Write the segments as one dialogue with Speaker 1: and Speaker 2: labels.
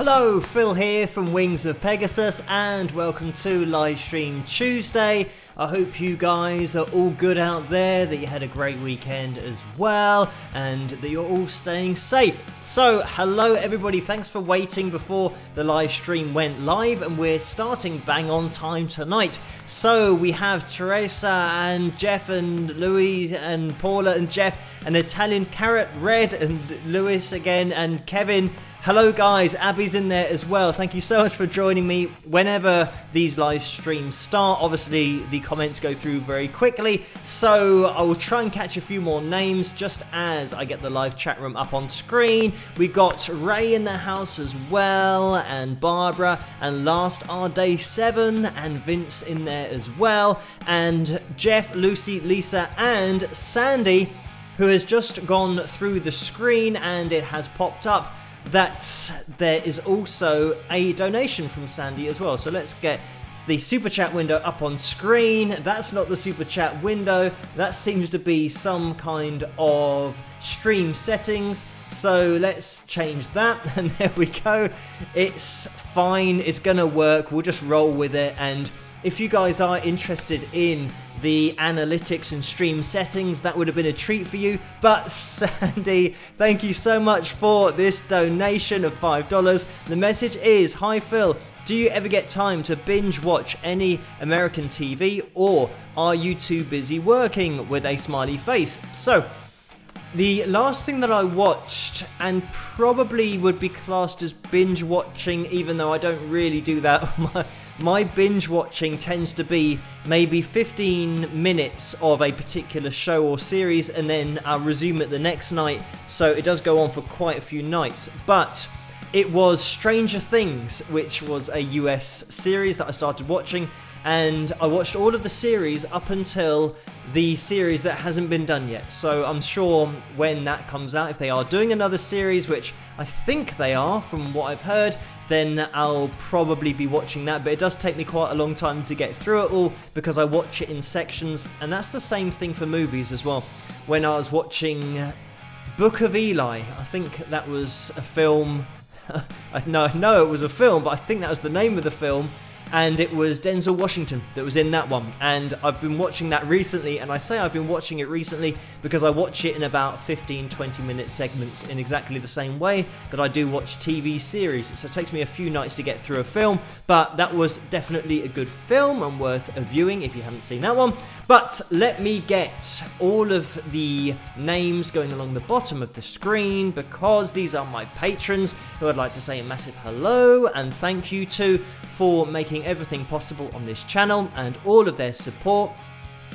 Speaker 1: Hello, Phil here from Wings of Pegasus and welcome to Livestream Tuesday. I hope you guys are all good out there, that you had a great weekend as well and that you're all staying safe. So hello everybody, thanks for waiting before the live stream went live and we're starting bang on time tonight. So we have Teresa and Jeff and Louis and Paula and Jeff and Italian Carrot Red and Louis again and Kevin. Hello guys, Abby's in there as well. Thank you so much for joining me. Whenever these live streams start, obviously the comments go through very quickly, so I will try and catch a few more names just as I get the live chat room up on screen. We got Ray in the house as well, and Barbara, and Last are Day 7, and Vince in there as well, and Jeff, Lucy, Lisa, and Sandy, who has just gone through the screen and it has popped up that there is also a donation from Sandy as well. So let's get the super chat window up on screen. That's not the super chat window. That seems to be some kind of stream settings. So let's change that and there we go. It's fine. It's gonna work. We'll just roll with it. And if you guys are interested in the analytics and stream settings, that would have been a treat for you. But Sandy, thank you so much for this donation of $5. The message is, hi Phil, do you ever get time to binge watch any American TV, or are you too busy working, with a smiley face? So the last thing that I watched, and probably would be classed as binge watching, even though I don't really do that, my binge watching tends to be maybe 15 minutes of a particular show or series and then I'll resume it the next night, so it does go on for quite a few nights. But it was Stranger Things, which was a US series that I started watching, and I watched all of the series up until the series that hasn't been done yet. So I'm sure when that comes out, if they are doing another series, which I think they are from what I've heard, then I'll probably be watching that. But it does take me quite a long time to get through it all because I watch it in sections, and that's the same thing for movies as well. When I was watching Book of Eli, I think that was a film. No, it was a film, but I think that was the name of the film. And it was Denzel Washington that was in that one. And I've been watching that recently, and I say I've been watching it recently because I watch it in about 15-20 minute segments in exactly the same way that I do watch TV series. So it takes me a few nights to get through a film, but that was definitely a good film and worth a viewing if you haven't seen that one. But let me get all of the names going along the bottom of the screen, because these are my patrons who I'd like to say a massive hello and thank you to for making everything possible on this channel and all of their support.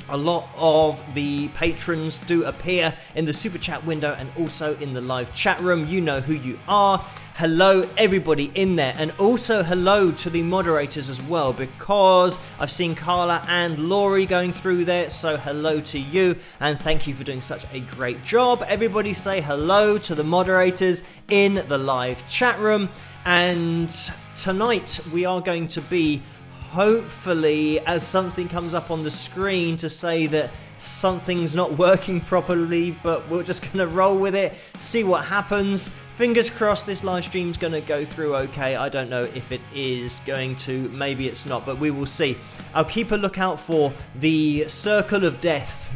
Speaker 1: A lot of the patrons do appear in the super chat window and also in the live chat room. You know who you are. Hello everybody in there, and also hello to the moderators as well, because I've seen Carla and Laurie going through there, so hello to you and thank you for doing such a great job. Everybody say hello to the moderators in the live chat room. And tonight we are going to be, hopefully, as something comes up on the screen to say that something's not working properly, but we're just going to roll with it, see what happens. Fingers crossed this live stream's going to go through okay. I don't know if it is going to, maybe it's not, but we will see. I'll keep a lookout for the circle of death.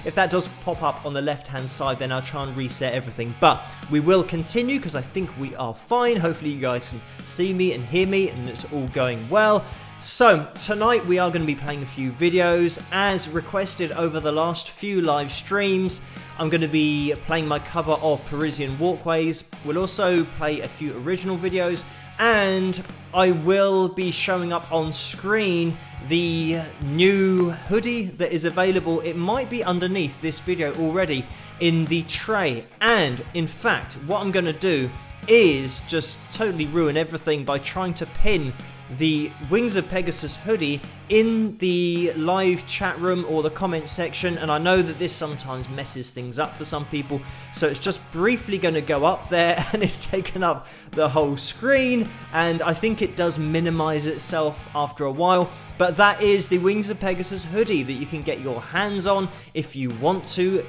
Speaker 1: If that does pop up on the left hand side, then I'll try and reset everything, but we will continue because I think we are fine. Hopefully you guys can see me and hear me and it's all going well. So tonight we are going to be playing a few videos as requested over the last few live streams. I'm going to be playing my cover of Parisian Walkways. We'll also play a few original videos, and I will be showing up on screen the new hoodie that is available. It might be underneath this video already in the tray, and in fact what I'm going to do is just totally ruin everything by trying to pin the Wings of Pegasus hoodie in the live chat room or the comment section, and I know that this sometimes messes things up for some people, so it's just briefly going to go up there and it's taken up the whole screen, and I think it does minimize itself after a while. But that is the Wings of Pegasus hoodie that you can get your hands on if you want to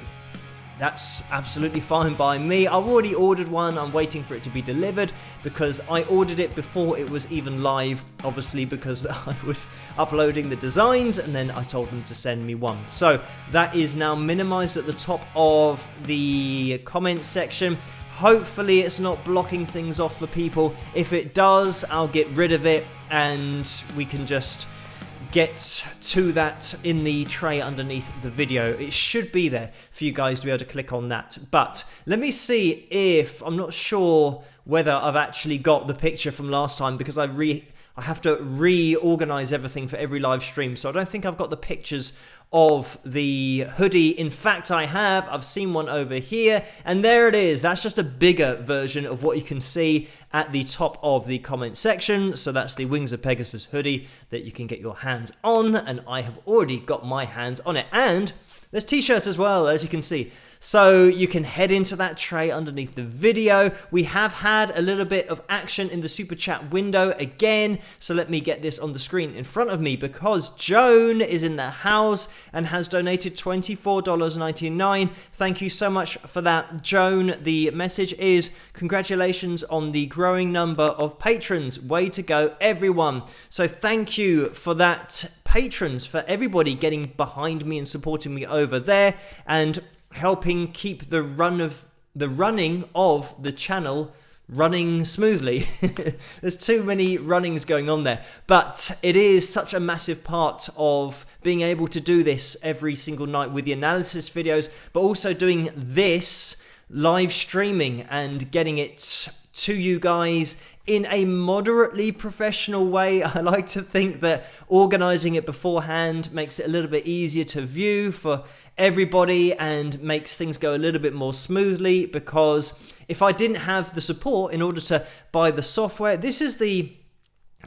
Speaker 1: that's absolutely fine by me. I've already ordered one. I'm waiting for it to be delivered because I ordered it before it was even live, obviously because I was uploading the designs and then I told them to send me one. So that is now minimized at the top of the comments section. Hopefully it's not blocking things off for people. If it does, I'll get rid of it and we can just get to that in the tray underneath the video. It should be there for you guys to be able to click on that. But let me see if, I'm not sure whether I've actually got the picture from last time because I have to reorganize everything for every live stream. So I don't think I've got the pictures of the hoodie. In fact, I have. I've seen one over here, and there it is. That's just a bigger version of what you can see at the top of the comment section. So that's the Wings of Pegasus hoodie that you can get your hands on, and I have already got my hands on it. And there's t-shirts as well, as you can see. So you can head into that tray underneath the video. We have had a little bit of action in the super chat window again. So let me get this on the screen in front of me because Joan is in the house and has donated $24.99. Thank you so much for that, Joan. The message is congratulations on the growing number of patrons. Way to go, everyone. So thank you for that, patrons, for everybody getting behind me and supporting me over there and helping keep the running of the channel running smoothly. There's too many runnings going on there, but it is such a massive part of being able to do this every single night with the analysis videos, but also doing this live streaming and getting it to you guys in a moderately professional way. I like to think that organizing it beforehand makes it a little bit easier to view for everybody and makes things go a little bit more smoothly, because if I didn't have the support in order to buy the software, this is the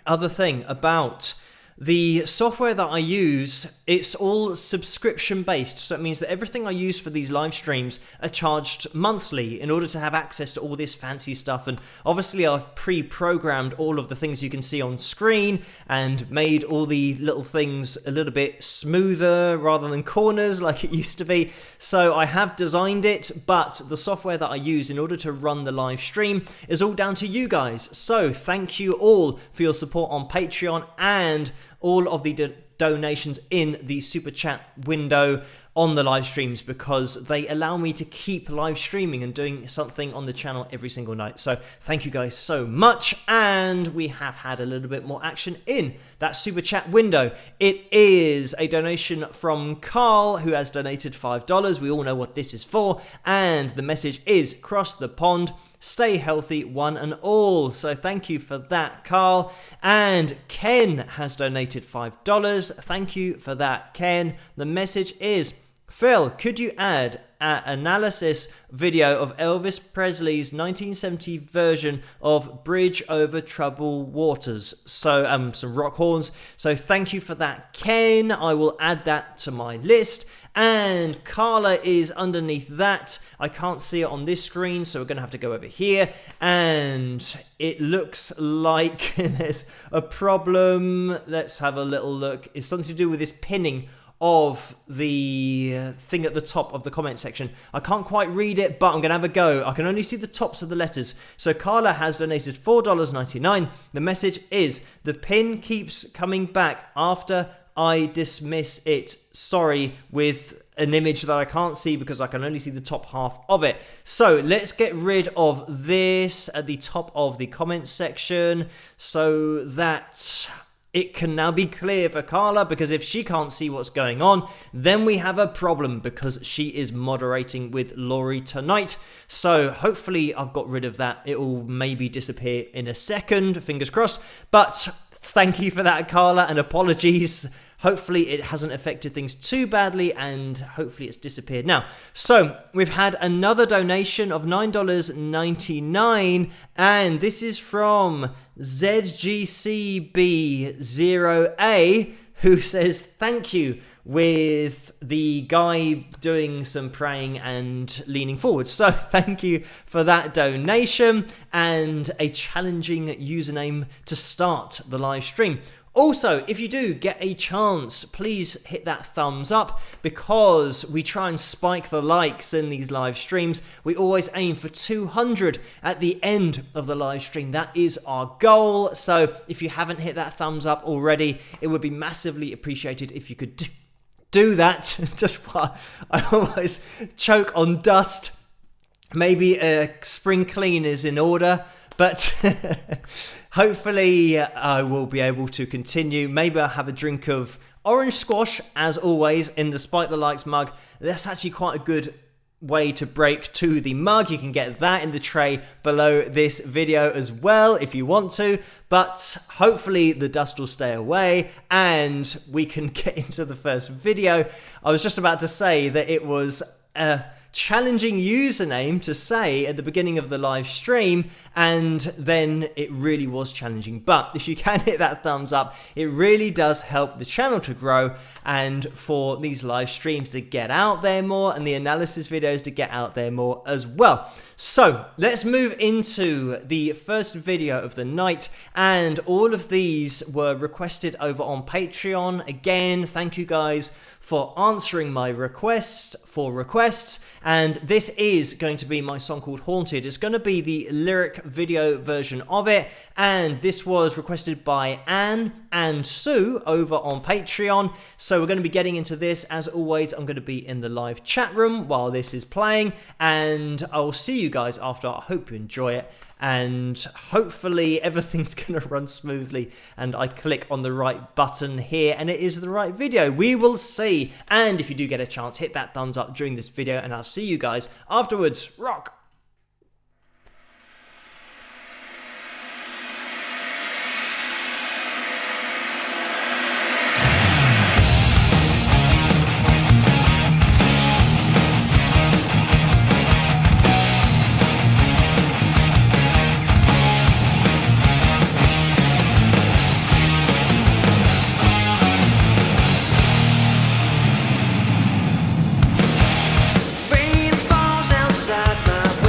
Speaker 1: other thing about the software that I use, it's all subscription based. So it means that everything I use for these live streams are charged monthly in order to have access to all this fancy stuff. And obviously I've pre-programmed all of the things you can see on screen and made all the little things a little bit smoother rather than corners like it used to be. So I have designed it, but the software that I use in order to run the live stream is all down to you guys. So thank you all for your support on Patreon and all of the donations in the super chat window on the live streams, because they allow me to keep live streaming and doing something on the channel every single night. So thank you guys so much. And we have had a little bit more action in that super chat window. It is a donation from Carl, who has donated $5. We all know what this is for. And the message is cross the pond. Stay healthy, one and all. So thank you for that, Carl. And Ken has donated $5. Thank you for that, Ken. The message is, Phil, could you add an analysis video of Elvis Presley's 1970 version of Bridge Over Troubled Waters? So some rock horns. So thank you for that, Ken. I will add that to my list. And Carla is underneath that. I can't see it on this screen, so we're going to have to go over here. And it looks like there's a problem. Let's have a little look. It's something to do with this pinning of the thing at the top of the comment section. I can't quite read it, but I'm going to have a go. I can only see the tops of the letters. So Carla has donated $4.99. The message is, the pin keeps coming back after I dismiss it. Sorry, with an image that I can't see because I can only see the top half of it. So let's get rid of this at the top of the comments section so that it can now be clear for Carla, because if she can't see what's going on, then we have a problem, because she is moderating with Laurie tonight. So hopefully I've got rid of that. It will maybe disappear in a second, fingers crossed. But thank you for that, Carla, and apologies. Hopefully it hasn't affected things too badly, and hopefully it's disappeared now. So we've had another donation of $9.99, and this is from ZGCB0A, who says thank you, with the guy doing some praying and leaning forward. So thank you for that donation, and a challenging username to start the live stream. Also, if you do get a chance, please hit that thumbs up, because we try and spike the likes in these live streams. We always aim for 200 at the end of the live stream. That is our goal. So if you haven't hit that thumbs up already, it would be massively appreciated if you could do that. Just while I always choke on dust. Maybe a spring clean is in order, but hopefully I will be able to continue. Maybe I'll have a drink of orange squash, as always, in the Spike the Likes mug. That's actually quite a good way to break to the mug. You can get that in the tray below this video as well if you want to, but hopefully the dust will stay away and we can get into the first video. I was just about to say that it was a challenging username to say at the beginning of the live stream, and then it really was challenging. But if you can hit that thumbs up, it really does help the channel to grow and for these live streams to get out there more and the analysis videos to get out there more as well. So let's move into the first video of the night, and all of these were requested over on Patreon. Again, thank you guys for answering my requests, and this is going to be my song called Haunted. It's going to be the lyric video version of it, and this was requested by Anne and Sue over on Patreon. So we're going to be getting into this. As always, I'm going to be in the live chat room while this is playing, and I'll see you guys after. I hope you enjoy it, and hopefully everything's going to run smoothly and I click on the right button here and it is the right video. We will see. And if you do get a chance, hit that thumbs up during this video, and I'll see you guys afterwards. Rock!
Speaker 2: Rain falls outside my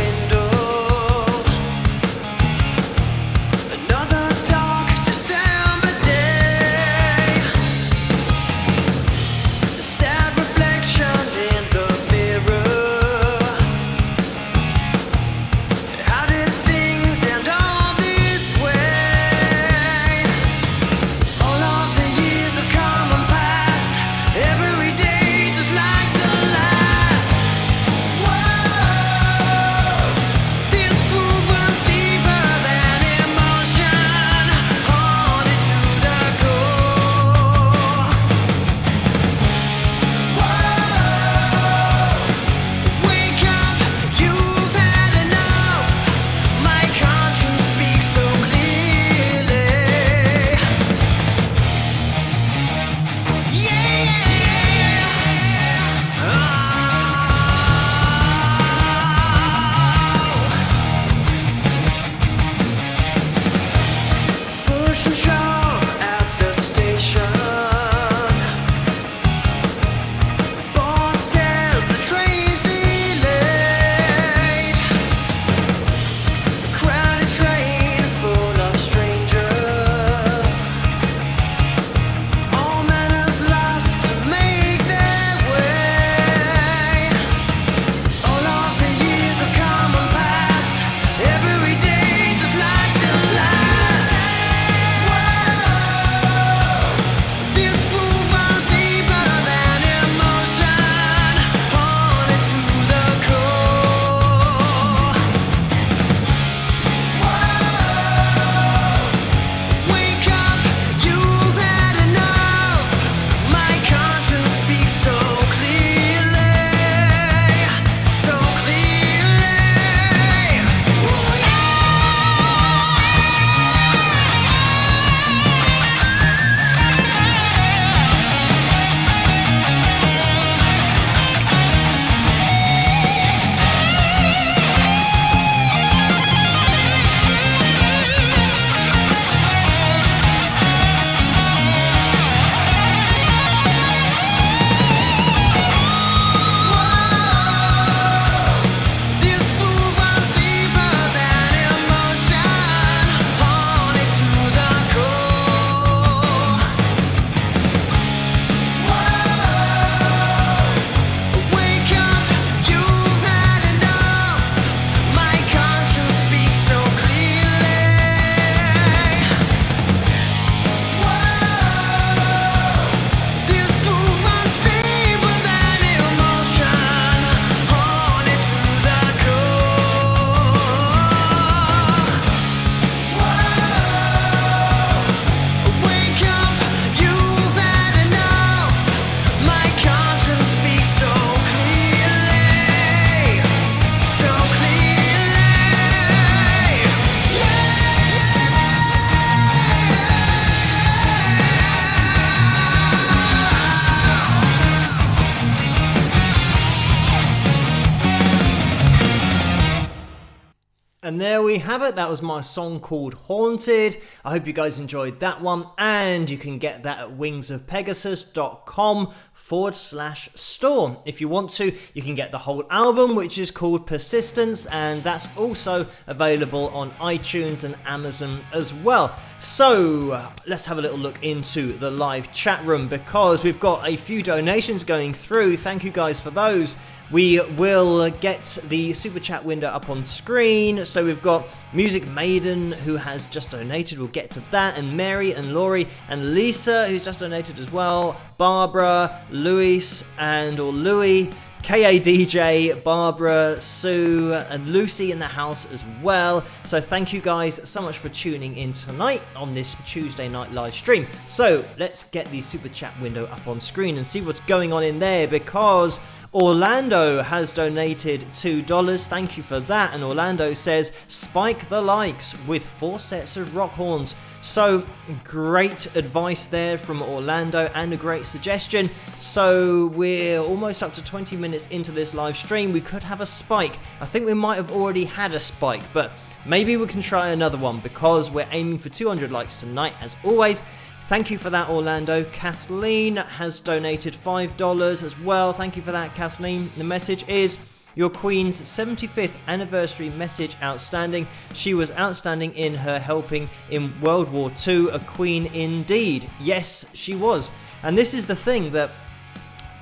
Speaker 1: And there we have it. That was my song called Haunted. I hope you guys enjoyed that one. And you can get that at wingsofpegasus.com/store. If you want to, you can get the whole album, which is called Persistence. And that's also available on iTunes and Amazon as well. So let's have a little look into the live chat room because we've got a few donations going through. Thank you guys for those. We will get the super chat window up on screen. So we've got Music Maiden, who has just donated. We'll get to that. And Mary and Laurie and Lisa, who's just donated as well. Barbara, Louis, or Louis, KADJ, Barbara, Sue, and Lucy in the house as well. So thank you guys so much for tuning in tonight on this Tuesday night live stream. So let's get the super chat window up on screen and see what's going on in there, because Orlando has donated $2. Thank you for that. And Orlando says, spike the likes with 4 sets of rock horns. So great advice there from Orlando and a great suggestion. So we're almost up to 20 minutes into this live stream. We could have a spike. I think we might have already had a spike, but maybe we can try another one because we're aiming for 200 likes tonight as always. Thank you for that, Orlando. Kathleen has donated $5 as well. Thank you for that, Kathleen. The message is, your Queen's 75th anniversary message outstanding. She was outstanding in her helping in World War II. A queen indeed. Yes, she was. And this is the thing, that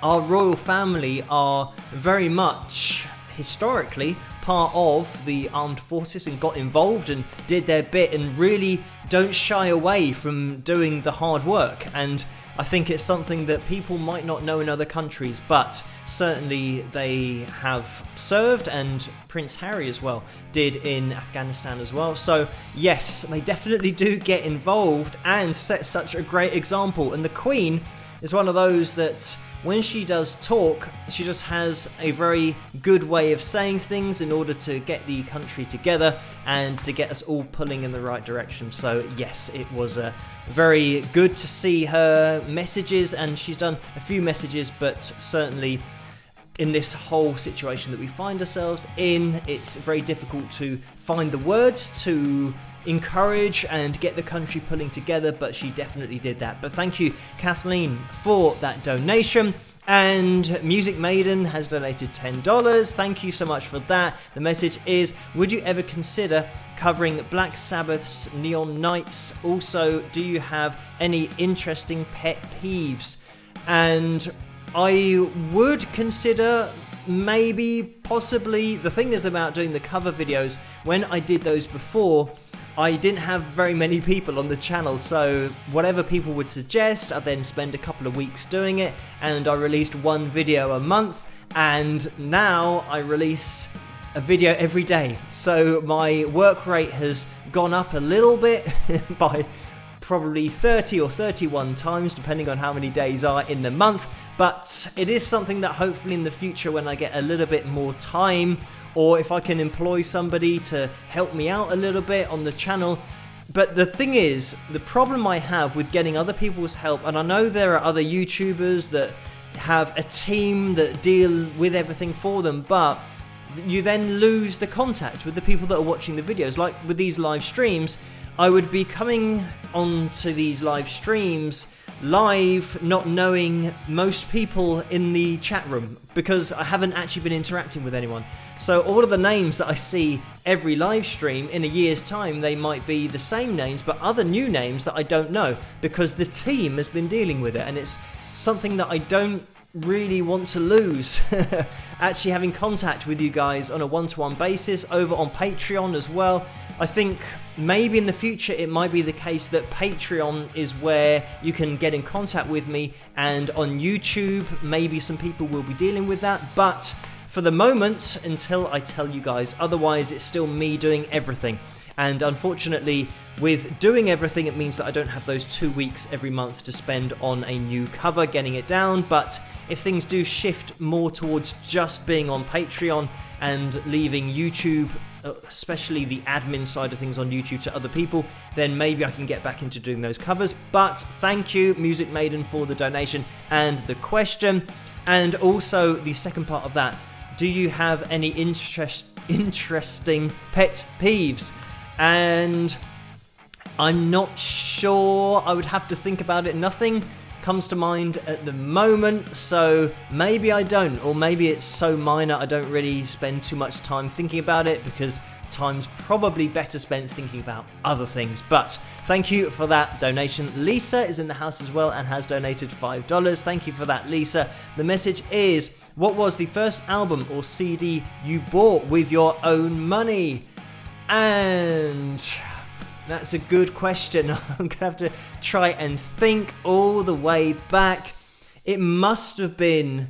Speaker 1: our royal family are very much historically part of the armed forces and got involved and did their bit and really don't shy away from doing the hard work. And I think it's something that people might not know in other countries, but certainly they have served, and Prince Harry as well did in Afghanistan as well. So yes, they definitely do get involved and set such a great example. And the Queen is one of those that when she does talk, she just has a very good way of saying things in order to get the country together and to get us all pulling in the right direction. So yes, it was very good to see her messages, and she's done a few messages, but certainly in this whole situation that we find ourselves in, it's very difficult to find the words to encourage and get the country pulling together, but she definitely did that. But thank you, Kathleen, for that donation. And Music Maiden has donated $10. Thank you so much for that. The message is, would you ever consider covering Black Sabbath's Neon Nights? Also, do you have any interesting pet peeves? And I would consider, maybe, possibly. The thing is about doing the cover videos, when I did those before, I didn't have very many people on the channel, so whatever people would suggest, I'd then spend a couple of weeks doing it, and I released one video a month, and now I release a video every day. So my work rate has gone up a little bit by probably 30 or 31 times, depending on how many days are in the month, but it is something that hopefully in the future, when I get a little bit more time, or if I can employ somebody to help me out a little bit on the channel. But the thing is, the problem I have with getting other people's help, and I know there are other YouTubers that have a team that deal with everything for them, but you then lose the contact with the people that are watching the videos. Like with these live streams, I would be coming onto these live streams live, not knowing most people in the chat room because I haven't actually been interacting with anyone. So all of the names that I see every live stream, in a year's time, they might be the same names, but other new names that I don't know because the team has been dealing with it, and it's something that I don't really want to lose. Actually having contact with you guys on a one-to-one basis over on Patreon as well. I think maybe in the future it might be the case that Patreon is where you can get in contact with me, and on YouTube maybe some people will be dealing with that, but for the moment, until I tell you guys otherwise, it's still me doing everything. And unfortunately, with doing everything, it means that I don't have those 2 weeks every month to spend on a new cover, getting it down. But if things do shift more towards just being on Patreon and leaving YouTube, especially the admin side of things on YouTube, to other people, then maybe I can get back into doing those covers. But thank you, Music Maiden, for the donation and the question. And also the second part of that, do you have any interesting pet peeves? And I'm not sure. I would have to think about it. Nothing comes to mind at the moment, so maybe I don't, or maybe it's so minor I don't really spend too much time thinking about it, because time's probably better spent thinking about other things. But thank you for that donation. Lisa is in the house as well and has donated $5. Thank you for that, Lisa. The message is, what was the first album or CD you bought with your own money? And that's a good question. I'm gonna have to try and think all the way back. It must have been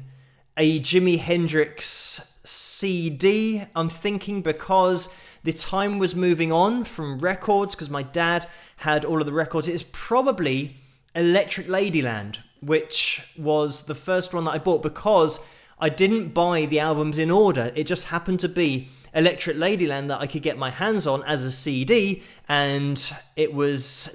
Speaker 1: a Jimi Hendrix CD, I'm thinking, because the time was moving on from records, because my dad had all of the records. It's probably Electric Ladyland, which was the first one that I bought, because I didn't buy the albums in order. It just happened to be Electric Ladyland that I could get my hands on as a CD, and it was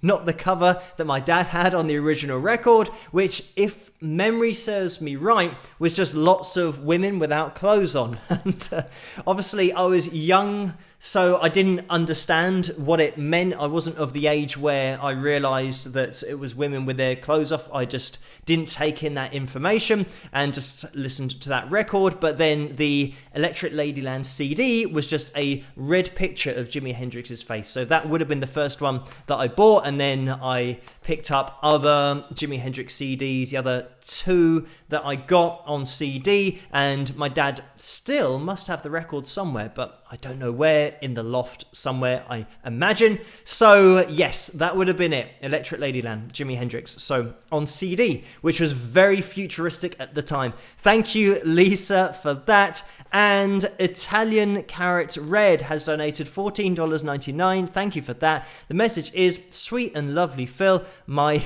Speaker 1: not the cover that my dad had on the original record, which, if memory serves me right, was just lots of women without clothes on. And obviously I was young, so I didn't understand what it meant. I wasn't of the age where I realized that it was women with their clothes off. I just didn't take in that information and just listened to that record. But then the Electric Ladyland CD was just a red picture of Jimi Hendrix's face. So that would have been the first one that I bought, and then I picked up other Jimi Hendrix CDs, the other two that I got on CD, and my dad still must have the record somewhere, but I don't know where, in the loft somewhere, I imagine. So yes, that would have been it. Electric Ladyland, Jimi Hendrix. So on CD, which was very futuristic at the time. Thank you, Lisa, for that. And Italian Carrot Red has donated $14.99. Thank you for that. The message is, sweet and lovely Phil, my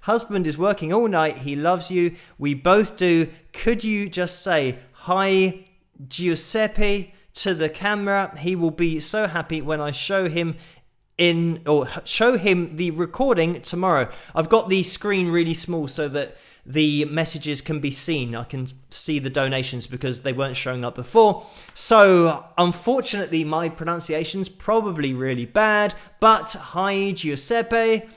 Speaker 1: husband is working all night. He loves you. We both do. Could you just say hi, Giuseppe, to the camera? He will be so happy when I show him the recording tomorrow. I've got the screen really small so that the messages can be seen. I can see the donations because they weren't showing up before. So unfortunately, my pronunciation's probably really bad, but hi, Giuseppe,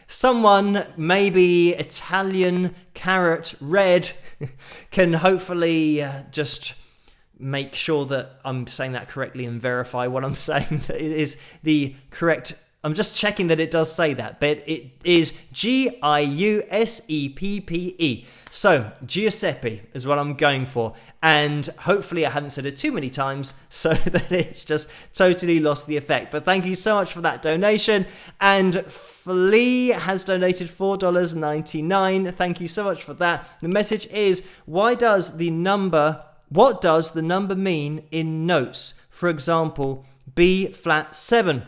Speaker 1: someone, maybe Italian Carrot Red, can hopefully just make sure that I'm saying that correctly and verify what I'm saying that it is the correct. I'm just checking that it does say that, but it is Giuseppe. So Giuseppe is what I'm going for, and hopefully I haven't said it too many times so that it's just totally lost the effect. But thank you so much for that donation. And Flea has donated $4.99. Thank you so much for that. The message is, what does the number mean in notes? For example, B flat 7.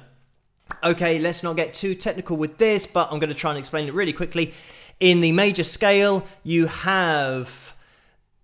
Speaker 1: Okay, let's not get too technical with this, but I'm going to try and explain it really quickly. In the major scale, you have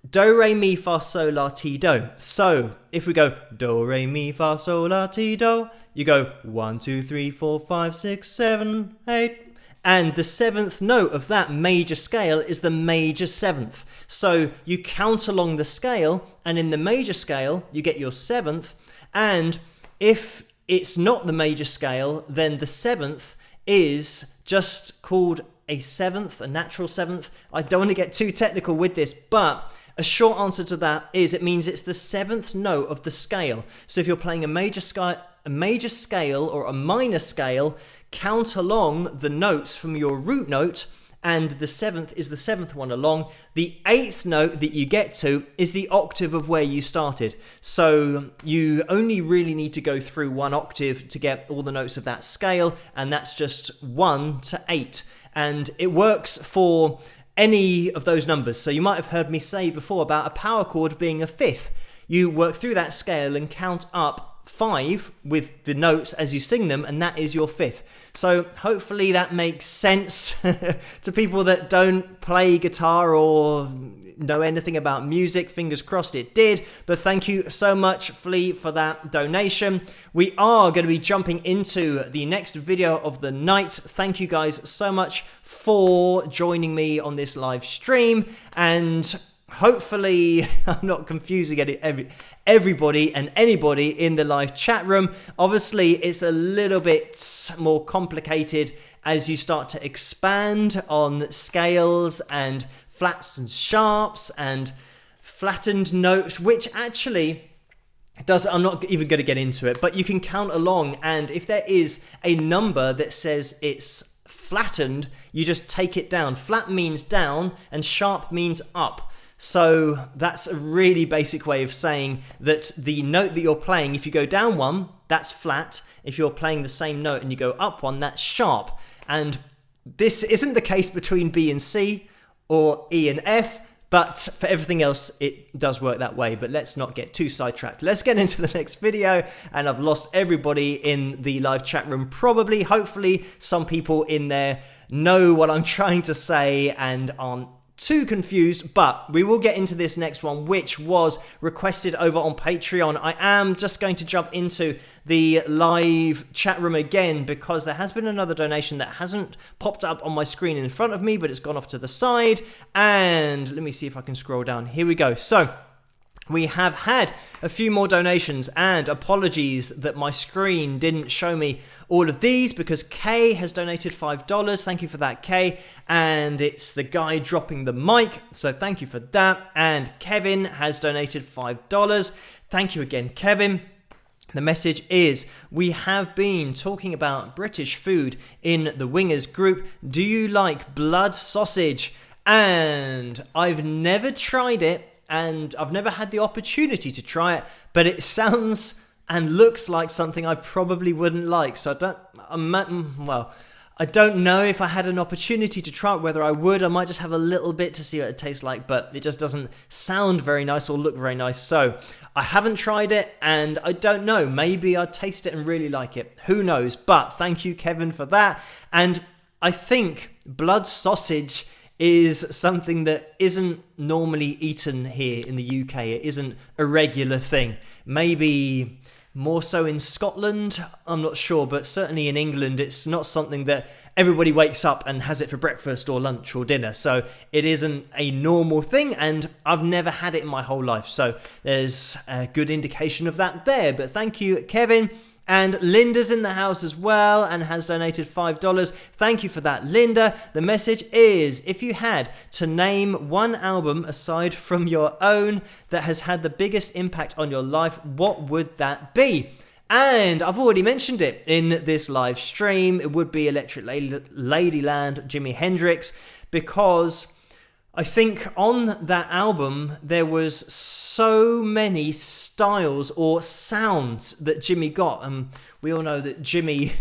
Speaker 1: do, re, mi, fa, sol, la, ti, do. So if we go do, re, mi, fa, sol, la, ti, do, you go 1, 2, 3, 4, 5, 6, 7, 8. And the seventh note of that major scale is the major seventh. So you count along the scale, and in the major scale, you get your seventh. And if it's not the major scale, then the seventh is just called a seventh, a natural seventh. I don't want to get too technical with this, but a short answer to that is it means it's the seventh note of the scale. So if you're playing a major scale or a minor scale, count along the notes from your root note, and the seventh is the seventh one along. The eighth note that you get to is the octave of where you started. So you only really need to go through one octave to get all the notes of that scale, and that's just 1 to 8. And it works for any of those numbers. So you might have heard me say before about a power chord being a fifth. You work through that scale and count up 5 with the notes as you sing them, and that is your fifth. So hopefully that makes sense to people that don't play guitar or know anything about music. Fingers crossed it did. But thank you so much, Flea, for that donation. We are going to be jumping into the next video of the night. Thank you guys so much for joining me on this live stream, and hopefully I'm not confusing everybody and anybody in the live chat room. Obviously, it's a little bit more complicated as you start to expand on scales and flats and sharps and flattened notes, which actually I'm not even going to get into it, but you can count along, and if there is a number that says it's flattened, you just take it down. Flat means down and sharp means up. So that's a really basic way of saying that the note that you're playing, if you go down one, that's flat. If you're playing the same note and you go up one, that's sharp. And this isn't the case between B and C or E and F, but for everything else, it does work that way. But let's not get too sidetracked. Let's get into the next video. And I've lost everybody in the live chat room, probably. Hopefully, some people in there know what I'm trying to say and aren't too confused, but we will get into this next one, which was requested over on Patreon. I am just going to jump into the live chat room again because there has been another donation that hasn't popped up on my screen in front of me, but it's gone off to the side. And let me see if I can scroll down. Here we go. So we have had a few more donations, and apologies that my screen didn't show me all of these because Kay has donated $5. Thank you for that, Kay. And it's the guy dropping the mic, so thank you for that. And Kevin has donated $5. Thank you again, Kevin. The message is, we have been talking about British food in the Wingers group. Do you like blood sausage? And I've never tried it, and I've never had the opportunity to try it, but it sounds and looks like something I probably wouldn't like. So I don't know if I had an opportunity to try it, whether I would. I might just have a little bit to see what it tastes like, but it just doesn't sound very nice or look very nice. So I haven't tried it, and I don't know. Maybe I'd taste it and really like it. Who knows? But thank you, Kevin, for that. And I think blood sausage is something that isn't normally eaten here in the UK. It isn't a regular thing. Maybe more so in Scotland, I'm not sure, but certainly in England, it's not something that everybody wakes up and has it for breakfast or lunch or dinner. So it isn't a normal thing, and I've never had it in my whole life. So there's a good indication of that there. But thank you, Kevin. And Linda's in the house as well and has donated $5. Thank you for that, Linda. The message is, if you had to name one album aside from your own that has had the biggest impact on your life, what would that be? And I've already mentioned it in this live stream. It would be Electric Ladyland, Jimi Hendrix, because I think on that album, there was so many styles or sounds that Jimmy got. And we all know that Jimmy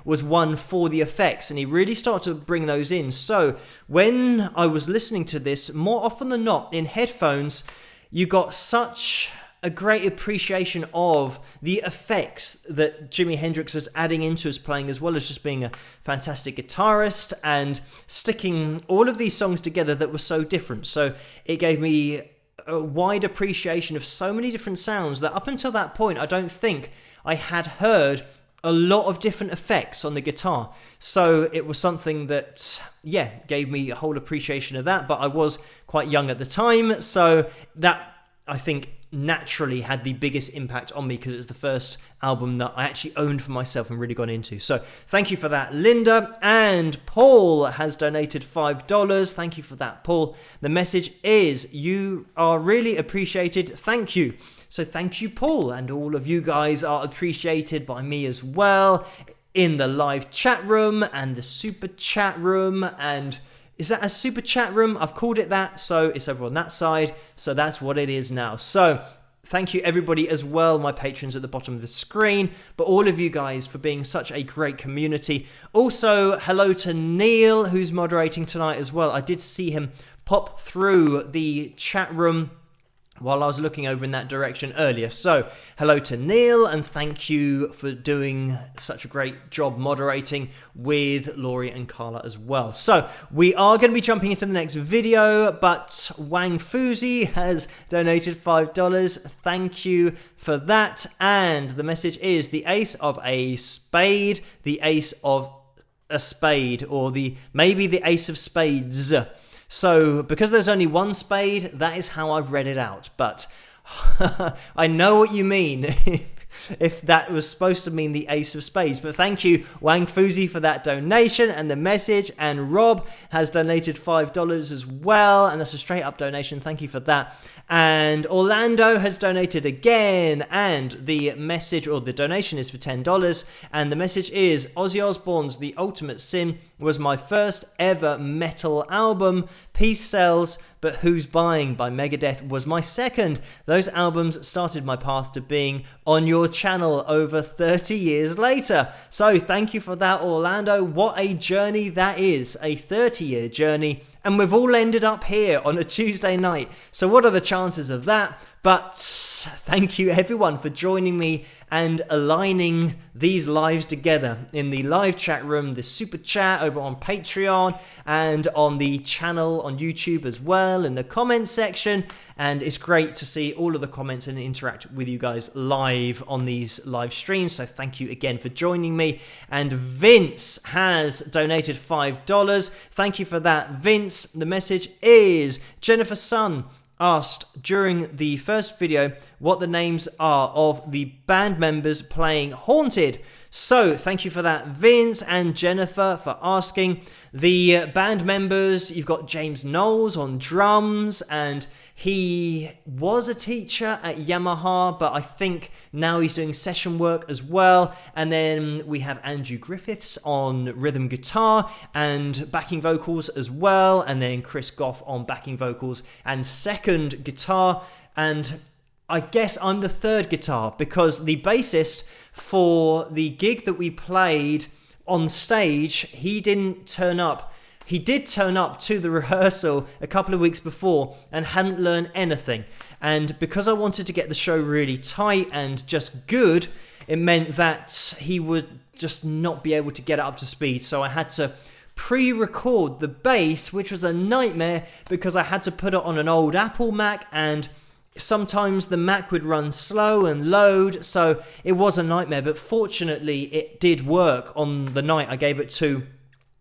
Speaker 1: was one for the effects, and he really started to bring those in. So when I was listening to this, more often than not, in headphones, you got such a great appreciation of the effects that Jimi Hendrix is adding into his playing, as well as just being a fantastic guitarist and sticking all of these songs together that were so different. So it gave me a wide appreciation of so many different sounds that up until that point, I don't think I had heard a lot of different effects on the guitar. So it was something that, yeah, gave me a whole appreciation of that. But I was quite young at the time, so that, I think, naturally had the biggest impact on me because it was the first album that I actually owned for myself and really got into. So thank you for that, Linda. And Paul has donated $5. Thank you for that, Paul. The message is, you are really appreciated. Thank you. So thank you, Paul. And all of you guys are appreciated by me as well in the live chat room and the super chat room. And is that a super chat room? I've called it that, so it's over on that side. So that's what it is now. So thank you, everybody, as well, my patrons at the bottom of the screen, but all of you guys for being such a great community. Also, hello to Neil, who's moderating tonight as well. I did see him pop through the chat room while I was looking over in that direction earlier. So hello to Neil, and thank you for doing such a great job moderating with Laurie and Carla as well. So we are going to be jumping into the next video, but Wang Fuzi has donated $5. Thank you for that. And the message is, the ace of a spade, the ace of a spade, or maybe the ace of spades. So because there's only one spade, that is how I've read it out. But I know what you mean if that was supposed to mean the ace of spades. But thank you, Wang Fuzi, for that donation and the message. And Rob has donated $5 as well. And that's a straight up donation. Thank you for that. And Orlando has donated again. And the message, or the donation, is for $10. And the message is, Ozzy Osbourne's The Ultimate Sin was my first ever metal album. Peace Sells, But Who's Buying by Megadeth was my second. Those albums started my path to being on your channel over 30 years later. So thank you for that, Orlando. What a journey that is, a 30-year journey. And we've all ended up here on a Tuesday night. So what are the chances of that? But thank you everyone for joining me and aligning these lives together in the live chat room, the super chat over on Patreon, and on the channel on YouTube as well, in the comments section. And it's great to see all of the comments and interact with you guys live on these live streams. So thank you again for joining me. And Vince has donated $5. Thank you for that, Vince. The message is, Jennifer Sun asked during the first video what the names are of the band members playing Haunted. So thank you for that, Vince and Jennifer, for asking. The band members, you've got James Knowles on drums, and he was a teacher at Yamaha, but I think now he's doing session work as well. And then we have Andrew Griffiths on rhythm guitar and backing vocals as well. And then Chris Goff on backing vocals and second guitar. And I guess I'm the third guitar, because the bassist for the gig that we played on stage, he didn't turn up. He did turn up to the rehearsal a couple of weeks before and hadn't learned anything. And because I wanted to get the show really tight and just good, it meant that he would just not be able to get it up to speed. So I had to pre-record the bass, which was a nightmare because I had to put it on an old Apple Mac, and sometimes the Mac would run slow and load, so it was a nightmare. But fortunately, it did work on the night I gave it to,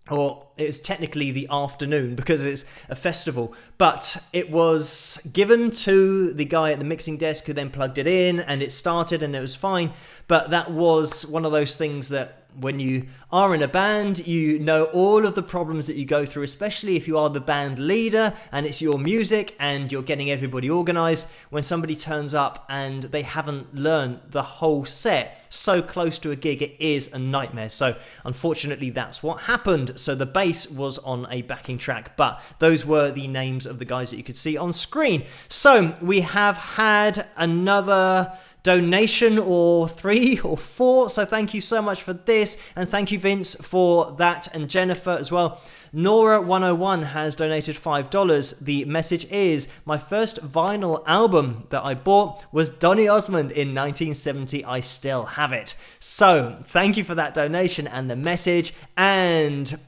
Speaker 1: or it's technically the afternoon because it's a festival, but it was given to the guy at the mixing desk who then plugged it in, and it started and it was fine. But that was one of those things that when you are in a band, you know all of the problems that you go through, especially if you are the band leader and it's your music and you're getting everybody organized. When somebody turns up and they haven't learned the whole set so close to a gig, it is a nightmare. So unfortunately, that's what happened. So the bass was on a backing track, but those were the names of the guys that you could see on screen. So we have had another donation, or 3 or 4, so thank you so much for this, and thank you, Vince, for that, and Jennifer as well. Nora101 has donated $5. The message is, my first vinyl album that I bought was Donny Osmond in 1970. I still have it. So thank you for that donation and the message. And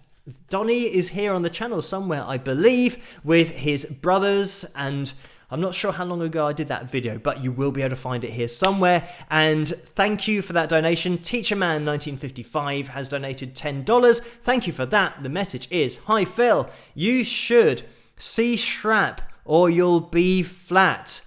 Speaker 1: Donny is here on the channel somewhere, I believe, with his brothers, and I'm not sure how long ago I did that video, but you will be able to find it here somewhere. And thank you for that donation. TeacherMan1955 has donated $10. Thank you for that. The message is, hi Phil, you should C sharp or you'll be flat.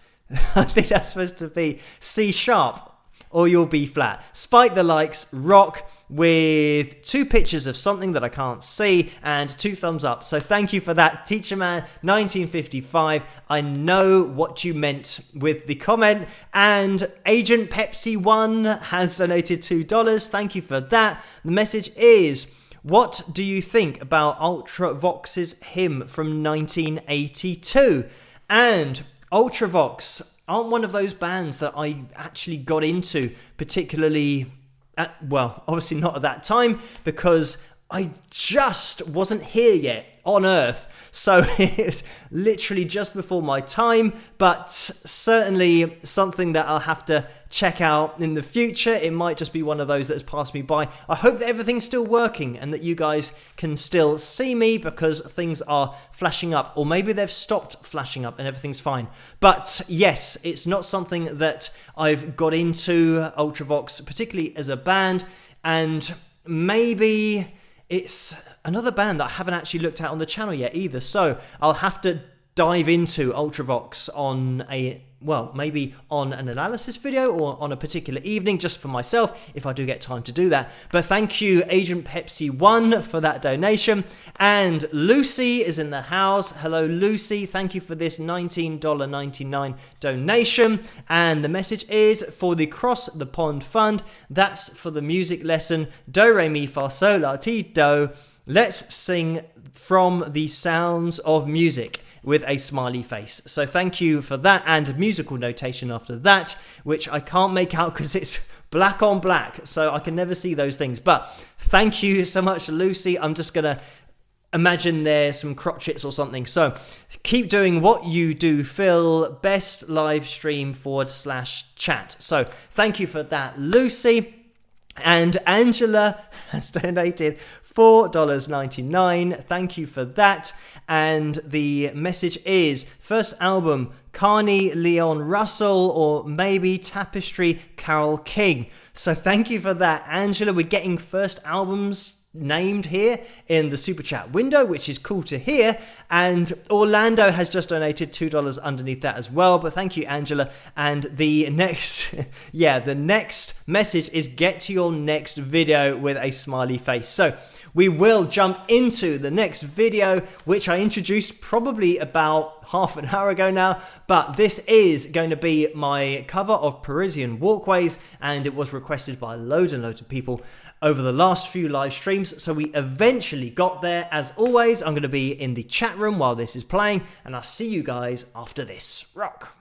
Speaker 1: I think that's supposed to be C sharp or you'll be flat. Spike the likes, rock, with 2 pictures of something that I can't see and 2 thumbs up. So thank you for that, TeacherMan1955. I know what you meant with the comment. And Agent Pepsi 1 has donated $2. Thank you for that. The message is, what do you think about Ultravox's hymn from 1982? And Ultravox aren't one of those bands that I actually got into particularly well, obviously not at that time, because I just wasn't here yet on Earth. So it's literally just before my time, but certainly something that I'll have to check out in the future. It might just be one of those that's passed me by. I hope that everything's still working and that you guys can still see me, because things are flashing up, or maybe they've stopped flashing up and everything's fine. But yes, it's not something that I've got into, Ultravox, particularly as a band, and maybe it's another band that I haven't actually looked at on the channel yet either. So I'll have to dive into Ultravox on maybe on an analysis video or on a particular evening just for myself if I do get time to do that. But thank you Agent Pepsi 1 for that donation, and Lucy is in the house. Hello Lucy, thank you for this $19.99 donation, and the message is for the Cross the Pond Fund. That's for the music lesson do re mi fa sol la ti do. Let's sing from the sounds of music with a smiley face. So thank you for that, and a musical notation after that, which I can't make out because it's black on black, so I can never see those things. But thank you so much, Lucy. I'm just gonna imagine there's some crotchets or something. So keep doing what you do, Phil. Best live stream /chat. So thank you for that, Lucy. And Angela has donated $4.99. Thank you for that. And the message is first album Carney Leon Russell, or maybe Tapestry Carole King. So thank you for that, Angela. We're getting first albums named here in the super chat window, which is cool to hear. And Orlando has just donated $2 underneath that as well, but thank you, Angela. And the next the next message is get to your next video with a smiley face. So we will jump into the next video, which I introduced probably about half an hour ago now, but this is going to be my cover of Parisian Walkways, and it was requested by loads and loads of people over the last few live streams, so we eventually got there. As always, I'm going to be in the chat room while this is playing, and I'll see you guys after this. Rock!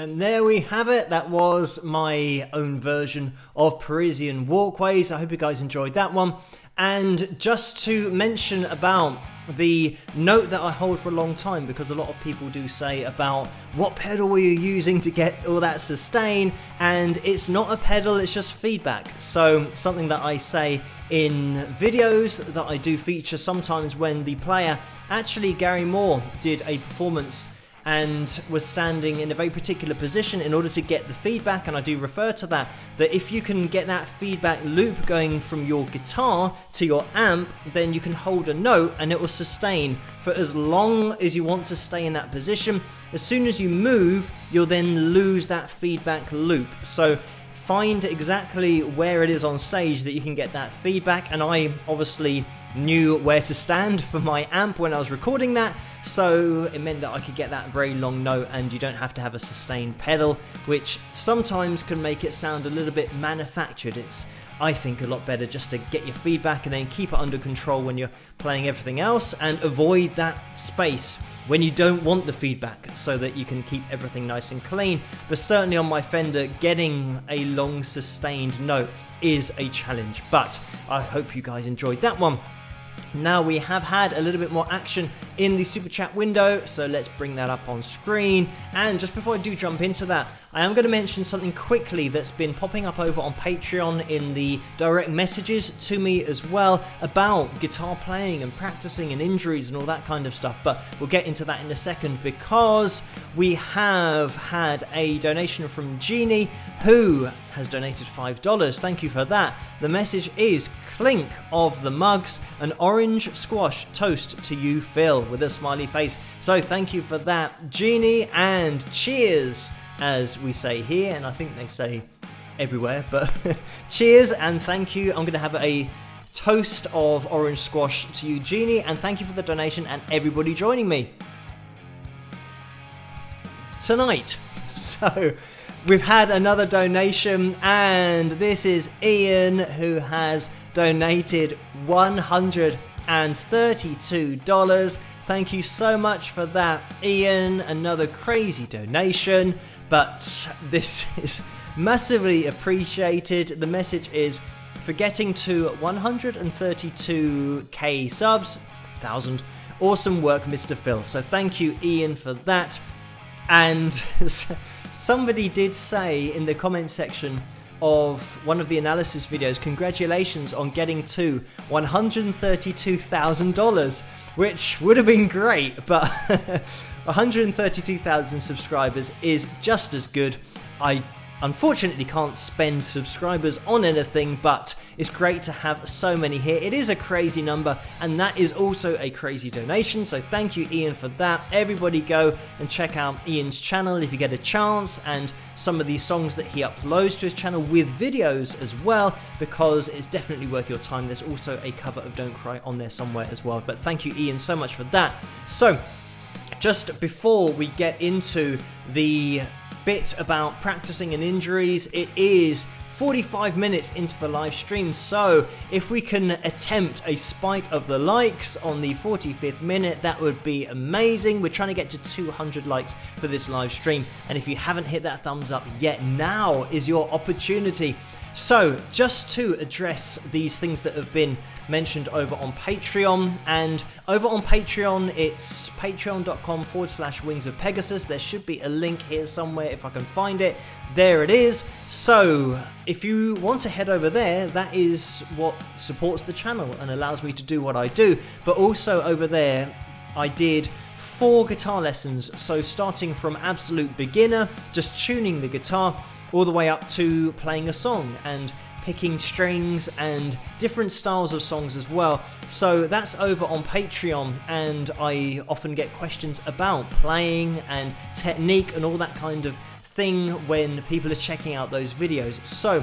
Speaker 1: And there we have it. That was my own version of Parisian Walkways. I hope you guys enjoyed that one. And just to mention about the note that I hold for a long time, because a lot of people do say about what pedal were you using to get all that sustain, and it's not a pedal, it's just feedback. So something that I say in videos that I do feature sometimes when the player, actually Gary Moore, did a performance and was standing in a very particular position in order to get the feedback, and I do refer to that if you can get that feedback loop going from your guitar to your amp, then you can hold a note and it will sustain for as long as you want to stay in that position. As soon as you move, you'll then lose that feedback loop. So find exactly where it is on stage that you can get that feedback, and I obviously knew where to stand for my amp when I was recording that, so it meant that I could get that very long note, and you don't have to have a sustained pedal, which sometimes can make it sound a little bit manufactured. It's, I think, a lot better just to get your feedback and then keep it under control when you're playing everything else, and avoid that space when you don't want the feedback, so that you can keep everything nice and clean. But certainly on my Fender, getting a long sustained note is a challenge, but I hope you guys enjoyed that one. Now we have had a little bit more action in the super chat window, so let's bring that up on screen. And just before I do jump into that, I am going to mention something quickly that's been popping up over on Patreon in the direct messages to me as well, about guitar playing and practicing and injuries and all that kind of stuff, but we'll get into that in a second, because we have had a donation from Jeannie, who has donated $5. Thank you for that. The message is, clink of the mugs, an orange squash toast to you, Phil, with a smiley face. So thank you for that, Jeannie, and cheers, as we say here, and I think they say everywhere, but cheers and thank you. I'm going to have a toast of orange squash to you, Jeannie, and thank you for the donation and everybody joining me tonight. So we've had another donation, and this is Ian, who has donated $132. Thank you so much for that, Ian. Another crazy donation, but this is massively appreciated. The message is, for getting to 132k subs, 1,000. Awesome work, Mr. Phil. So thank you, Ian, for that. And somebody did say in the comment section of one of the analysis videos, congratulations on getting to $132,000, which would have been great, but 132,000 subscribers is just as good. I unfortunately can't spend subscribers on anything, but it's great to have so many here. It is a crazy number, and that is also a crazy donation, so thank you, Ian, for that. Everybody go and check out Ian's channel if you get a chance, and some of these songs that he uploads to his channel with videos as well, because it's definitely worth your time. There's also a cover of Don't Cry on there somewhere as well, but thank you, Ian, so much for that. So just before we get into the bit about practicing and injuries, it is 45 minutes into the live stream, so if we can attempt a spike of the likes on the 45th minute, that would be amazing. We're trying to get to 200 likes for this live stream, and if you haven't hit that thumbs up yet, now is your opportunity. So just to address these things that have been mentioned over on Patreon, and over on Patreon it's patreon.com/Wings of Pegasus. There should be a link here somewhere if I can find it. There it is. So if you want to head over there, that is what supports the channel and allows me to do what I do. But also over there I did 4 guitar lessons, so starting from absolute beginner, just tuning the guitar, all the way up to playing a song and picking strings and different styles of songs as well. So that's over on Patreon, and I often get questions about playing and technique and all that kind of thing when people are checking out those videos. So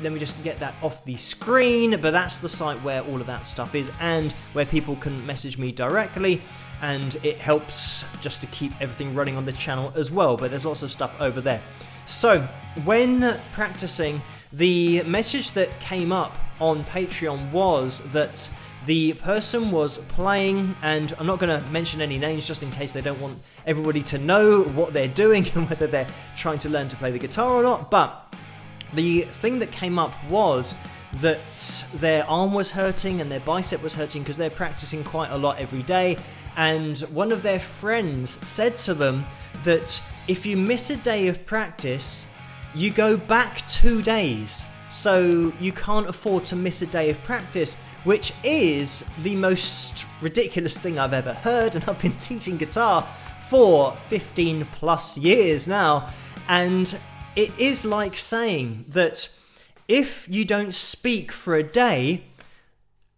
Speaker 1: let me just get that off the screen, but that's the site where all of that stuff is, and where people can message me directly, and it helps just to keep everything running on the channel as well. But there's lots of stuff over there. So when practicing, the message that came up on Patreon was that the person was playing, and I'm not going to mention any names just in case they don't want everybody to know what they're doing and whether they're trying to learn to play the guitar or not, but the thing that came up was that their arm was hurting and their bicep was hurting because they're practicing quite a lot every day, and one of their friends said to them that if you miss a day of practice, you go back 2 days, so you can't afford to miss a day of practice, which is the most ridiculous thing I've ever heard, and I've been teaching guitar for 15 plus years now, and it is like saying that if you don't speak for a day,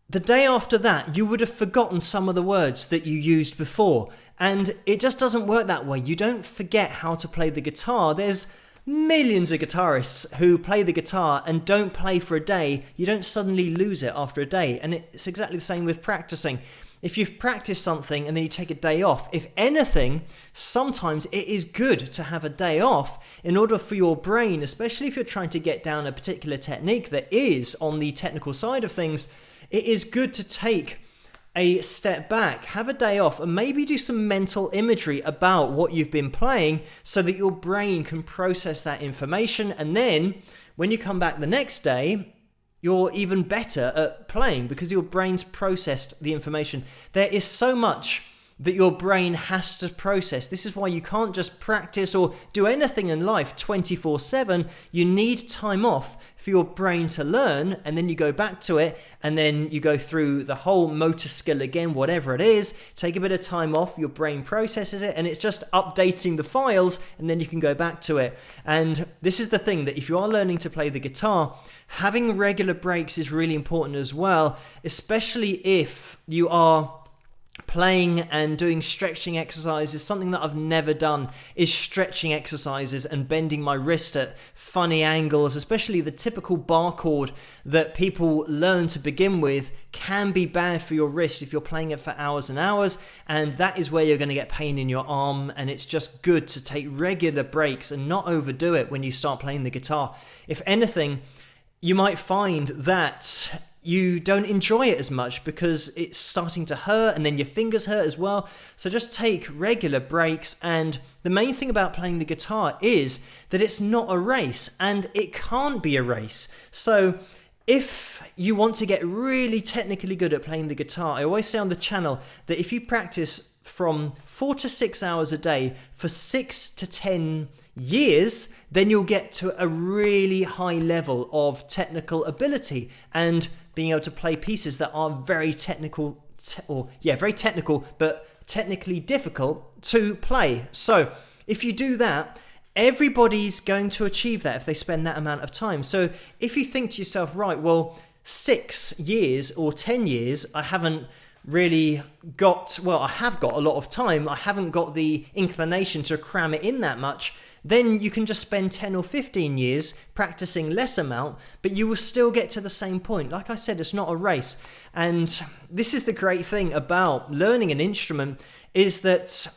Speaker 1: the day after that you would have forgotten some of the words that you used before, and it just doesn't work that way. You don't forget how to play the guitar. There's millions of guitarists who play the guitar and don't play for a day. You don't suddenly lose it after a day, and it's exactly the same with practicing. If you've practiced something and then you take a day off, if anything, sometimes it is good to have a day off in order for your brain, especially if you're trying to get down a particular technique that is on the technical side of things, it is good to take a step back, have a day off, and maybe do some mental imagery about what you've been playing so that your brain can process that information, and then when you come back the next day, you're even better at playing because your brain's processed the information. There is so much that your brain has to process. This is why you can't just practice or do anything in life 24/7. You need time off for your brain to learn, and then you go back to it, and then you go through the whole motor skill again, whatever it is. Take a bit of time off, your brain processes it, and it's just updating the files, and then you can go back to it. And this is the thing, that if you are learning to play the guitar, having regular breaks is really important as well, especially if you are playing and doing stretching exercises. Something that I've never done is stretching exercises and bending my wrist at funny angles, especially the typical bar chord that people learn to begin with can be bad for your wrist if you're playing it for hours and hours, and that is where you're going to get pain in your arm. And it's just good to take regular breaks and not overdo it when you start playing the guitar. If anything, you might find that you don't enjoy it as much because it's starting to hurt, and then your fingers hurt as well. So just take regular breaks. And the main thing about playing the guitar is that it's not a race, and it can't be a race. So if you want to get really technically good at playing the guitar, I always say on the channel that if you practice from 4 to 6 hours a day for 6 to 10 years, then you'll get to a really high level of technical ability and being able to play pieces that are very technical, but technically difficult to play. So if you do that, everybody's going to achieve that if they spend that amount of time. So if you think to yourself, right, well, 6 years or 10 years, I haven't really got, well, I have got a lot of time, I haven't got the inclination to cram it in that much, then you can just spend 10 or 15 years practicing less amount, but you will still get to the same point. Like I said, it's not a race. And this is the great thing about learning an instrument, is that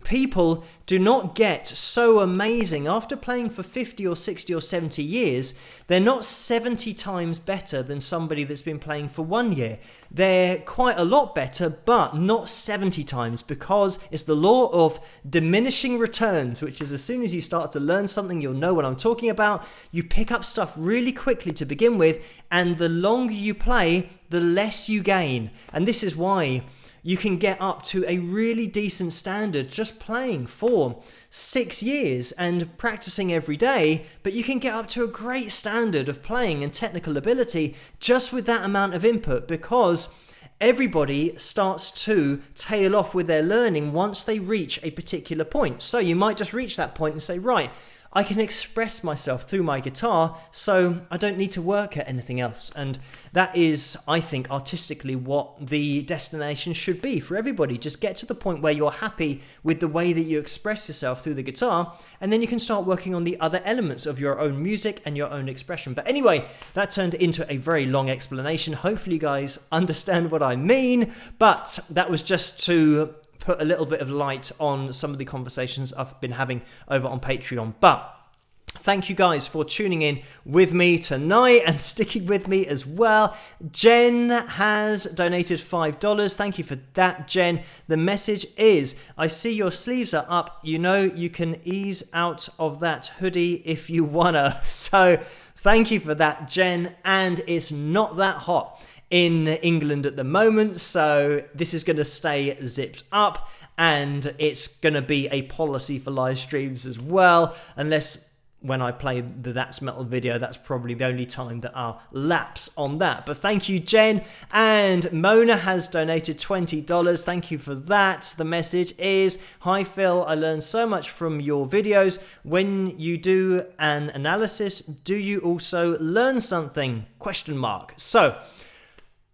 Speaker 1: people do not get so amazing after playing for 50 or 60 or 70 years. They're not 70 times better than somebody that's been playing for 1 year. They're quite a lot better, but not 70 times, because it's the law of diminishing returns, which is as soon as you start to learn something, you'll know what I'm talking about. You pick up stuff really quickly to begin with, and the longer you play, the less you gain. And this is why you can get up to a really decent standard just playing for 6 years and practicing every day, but you can get up to a great standard of playing and technical ability just with that amount of input, because everybody starts to tail off with their learning once they reach a particular point. So you might just reach that point and say, right, I can express myself through my guitar, so I don't need to work at anything else. And that is, I think, artistically what the destination should be for everybody. Just get to the point where you're happy with the way that you express yourself through the guitar, and then you can start working on the other elements of your own music and your own expression. But anyway, that turned into a very long explanation. Hopefully you guys understand what I mean, but that was just to put a little bit of light on some of the conversations I've been having over on Patreon. But Thank you guys for tuning in with me tonight and sticking with me as well. Jen has donated $5. Thank you for that, Jen. The message is, I see your sleeves are up. You know you can ease out of that hoodie if you wanna. So thank you for that, Jen. And it's not that hot in England at the moment, so this is going to stay zipped up, and it's going to be a policy for live streams as well, unless when I play the That's Metal video, that's probably the only time that I'll lapse on that. But thank you, Jen. And Mona has donated $20. Thank you for that. The message is, hi Phil, I learned so much from your videos. When you do an analysis, do you also learn something? ? So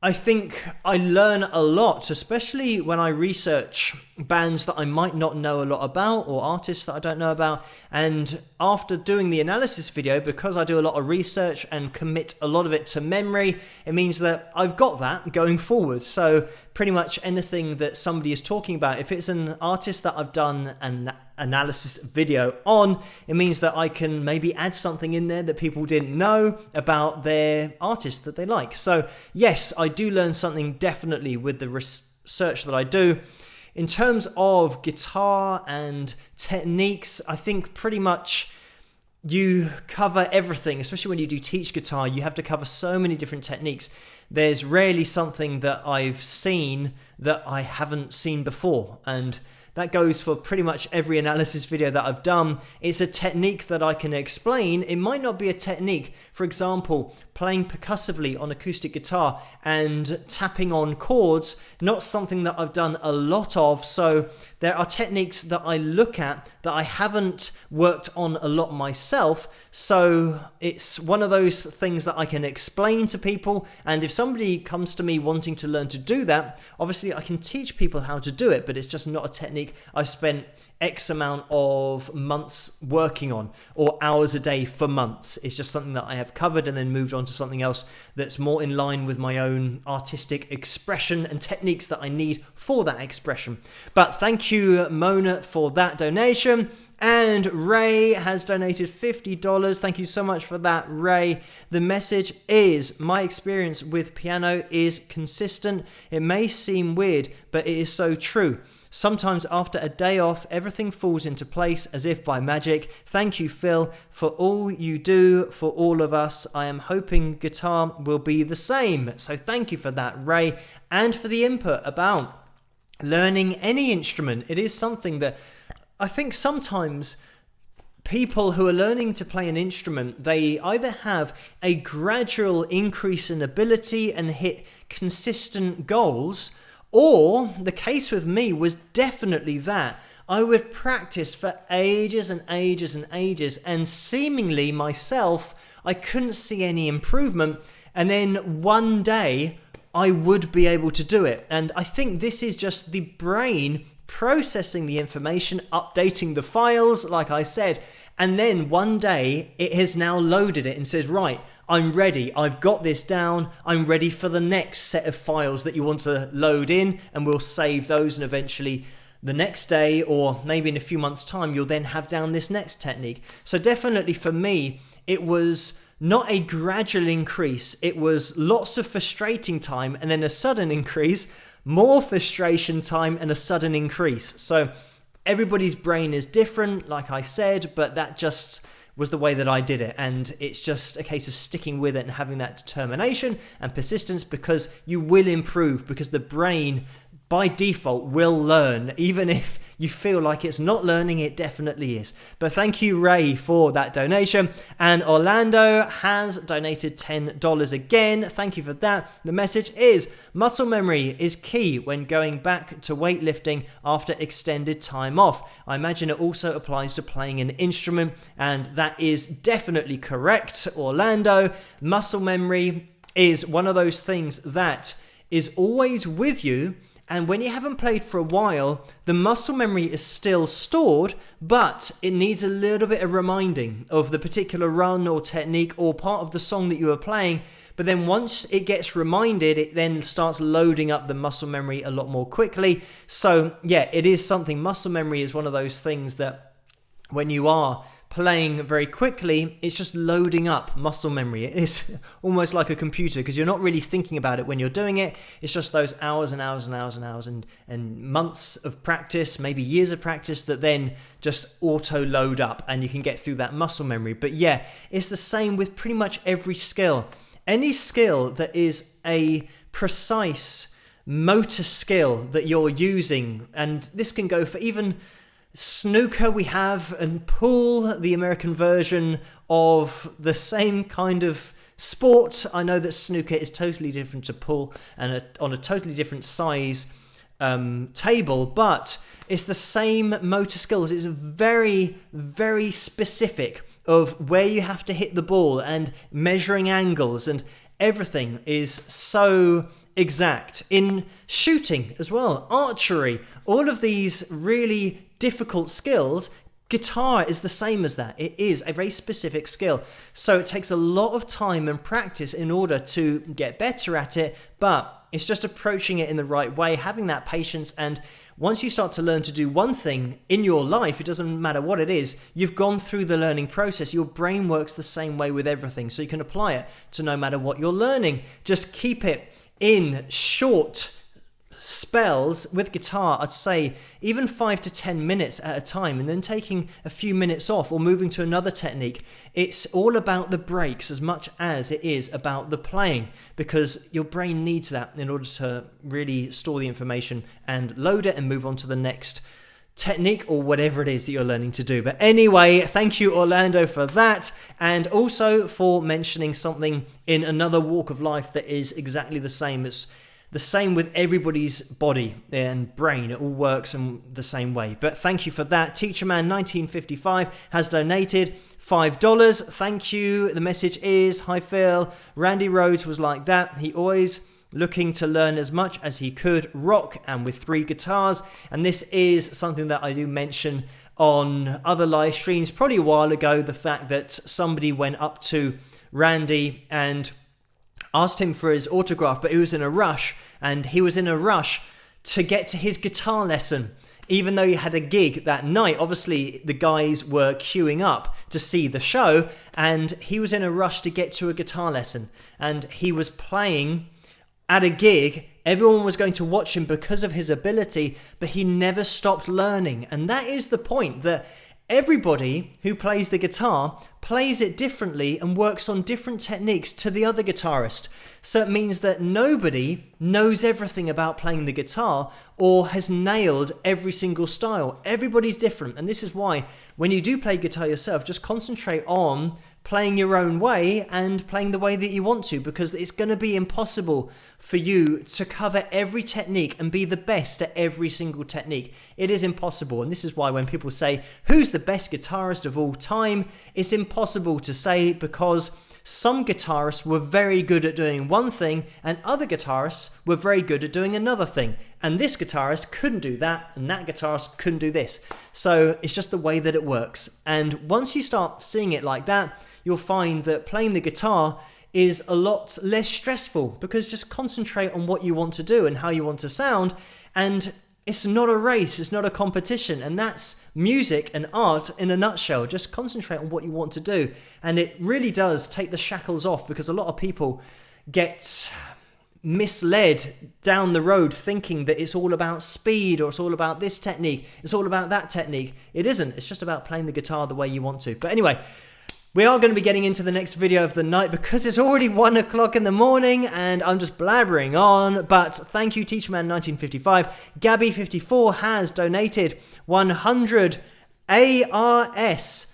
Speaker 1: I think I learn a lot, especially when I research bands that I might not know a lot about or artists that I don't know about. And after doing the analysis video, because I do a lot of research and commit a lot of it to memory, it means that I've got that going forward. So pretty much anything that somebody is talking about, if it's an artist that I've done an analysis video on, it means that I can maybe add something in there that people didn't know about their artist that they like. So yes, I do learn something definitely with the research that I do. In terms of guitar and techniques, I think pretty much you cover everything, especially when you do teach guitar. You have to cover so many different techniques. There's rarely something that I've seen that I haven't seen before, and that goes for pretty much every analysis video that I've done. It's a technique that I can explain. It might not be a technique. For example, playing percussively on acoustic guitar and tapping on chords, not something that I've done a lot of. So there are techniques that I look at that I haven't worked on a lot myself. So it's one of those things that I can explain to people. And if somebody comes to me wanting to learn to do that, obviously I can teach people how to do it, but it's just not a technique I've spent X amount of months working on, or hours a day for months. It's just something that I have covered and then moved on to something else that's more in line with my own artistic expression and techniques that I need for that expression. But thank you, Mona, for that donation. And Ray has donated $50. Thank you so much for that, Ray. The message is, my experience with piano is consistent. It may seem weird, but it is so true. Sometimes after a day off, everything falls into place as if by magic. Thank you, Phil, for all you do for all of us. I am hoping guitar will be the same. So thank you for that, Ray, and for the input about learning any instrument. It is something that I think sometimes people who are learning to play an instrument, they either have a gradual increase in ability and hit consistent goals, or the case with me was definitely that. I would practice for ages and ages and ages, and seemingly myself, I couldn't see any improvement. And then one day I would be able to do it. And I think this is just the brain processing the information, updating the files, like I said. And then one day it has now loaded it and says, right, I'm ready. I've got this down. I'm ready for the next set of files that you want to load in, and we'll save those, and eventually the next day, or maybe in a few months' time, you'll then have down this next technique. So definitely for me, it was not a gradual increase. It was lots of frustrating time and then a sudden increase, more frustration time and a sudden increase. So everybody's brain is different, like I said, but that just was the way that I did it. And it's just a case of sticking with it and having that determination and persistence, because you will improve, because the brain by default will learn. Even if you feel like it's not learning, it definitely is. But thank you, Ray, for that donation. And Orlando has donated $10 again. Thank you for that. The message is, muscle memory is key when going back to weightlifting after extended time off. I imagine it also applies to playing an instrument, and that is definitely correct, Orlando. Muscle memory is one of those things that is always with you. And when you haven't played for a while, the muscle memory is still stored, but it needs a little bit of reminding of the particular run or technique or part of the song that you are playing. But then once it gets reminded, it then starts loading up the muscle memory a lot more quickly. So yeah, it is something. Muscle memory is one of those things that when you are playing very quickly, it's just loading up muscle memory. It is almost like a computer because you're not really thinking about it when you're doing it. It's just those hours and hours and hours and hours and months of practice, maybe years of practice that then just auto load up and you can get through that muscle memory. But yeah, it's the same with pretty much every skill. Any skill that is a precise motor skill that you're using, and this can go for even snooker we have, and pool, the American version of the same kind of sport. I know that snooker is totally different to pool and on a totally different size table, but it's the same motor skills. It's very, very specific of where you have to hit the ball and measuring angles, and everything is so exact. In shooting as well, archery, all of these really difficult skills, guitar is the same as that. It is a very specific skill. So it takes a lot of time and practice in order to get better at it, but it's just approaching it in the right way, having that patience. And once you start to learn to do one thing in your life, it doesn't matter what it is, you've gone through the learning process. Your brain works the same way with everything, so you can apply it to no matter what you're learning. Just keep it in short spells. With guitar, I'd say even 5 to 10 minutes at a time, and then taking a few minutes off or moving to another technique. It's all about the breaks as much as it is about the playing, because your brain needs that in order to really store the information and load it and move on to the next technique or whatever it is that you're learning to do. But anyway, thank you, Orlando, for that, and also for mentioning something in another walk of life that is exactly the same. It's the same with everybody's body and brain. It all works in the same way. But thank you for that. TeacherMan1955 has donated $5. Thank you. The message is, hi Phil, Randy Rhoads was like that. He always looking to learn as much as he could rock, and with 3 guitars. And this is something that I do mention on other live streams probably a while ago, the fact that somebody went up to Randy and asked him for his autograph, but he was in a rush, and he was in a rush to get to his guitar lesson, even though he had a gig that night. Obviously, the guys were queuing up to see the show, and he was in a rush to get to a guitar lesson, and he was playing at a gig. Everyone was going to watch him because of his ability, but he never stopped learning. And that is the point, that everybody who plays the guitar plays it differently and works on different techniques to the other guitarist. So it means that nobody knows everything about playing the guitar or has nailed every single style. Everybody's different. And this is why when you do play guitar yourself, just concentrate on playing your own way and playing the way that you want to, because it's going to be impossible for you to cover every technique and be the best at every single technique. It is impossible. And this is why when people say, who's the best guitarist of all time? It's impossible to say, because some guitarists were very good at doing one thing and other guitarists were very good at doing another thing. And this guitarist couldn't do that and that guitarist couldn't do this. So it's just the way that it works. And once you start seeing it like that, you'll find that playing the guitar is a lot less stressful, because just concentrate on what you want to do and how you want to sound. And it's not a race, it's not a competition. And that's music and art in a nutshell. Just concentrate on what you want to do. And it really does take the shackles off, because a lot of people get misled down the road thinking that it's all about speed, or it's all about this technique, it's all about that technique. It isn't. It's just about playing the guitar the way you want to. But anyway, we are going to be getting into the next video of the night, because it's already 1 o'clock in the morning and I'm just blabbering on. But thank you, TeacherMan1955. Gabby54 has donated 100 ARS.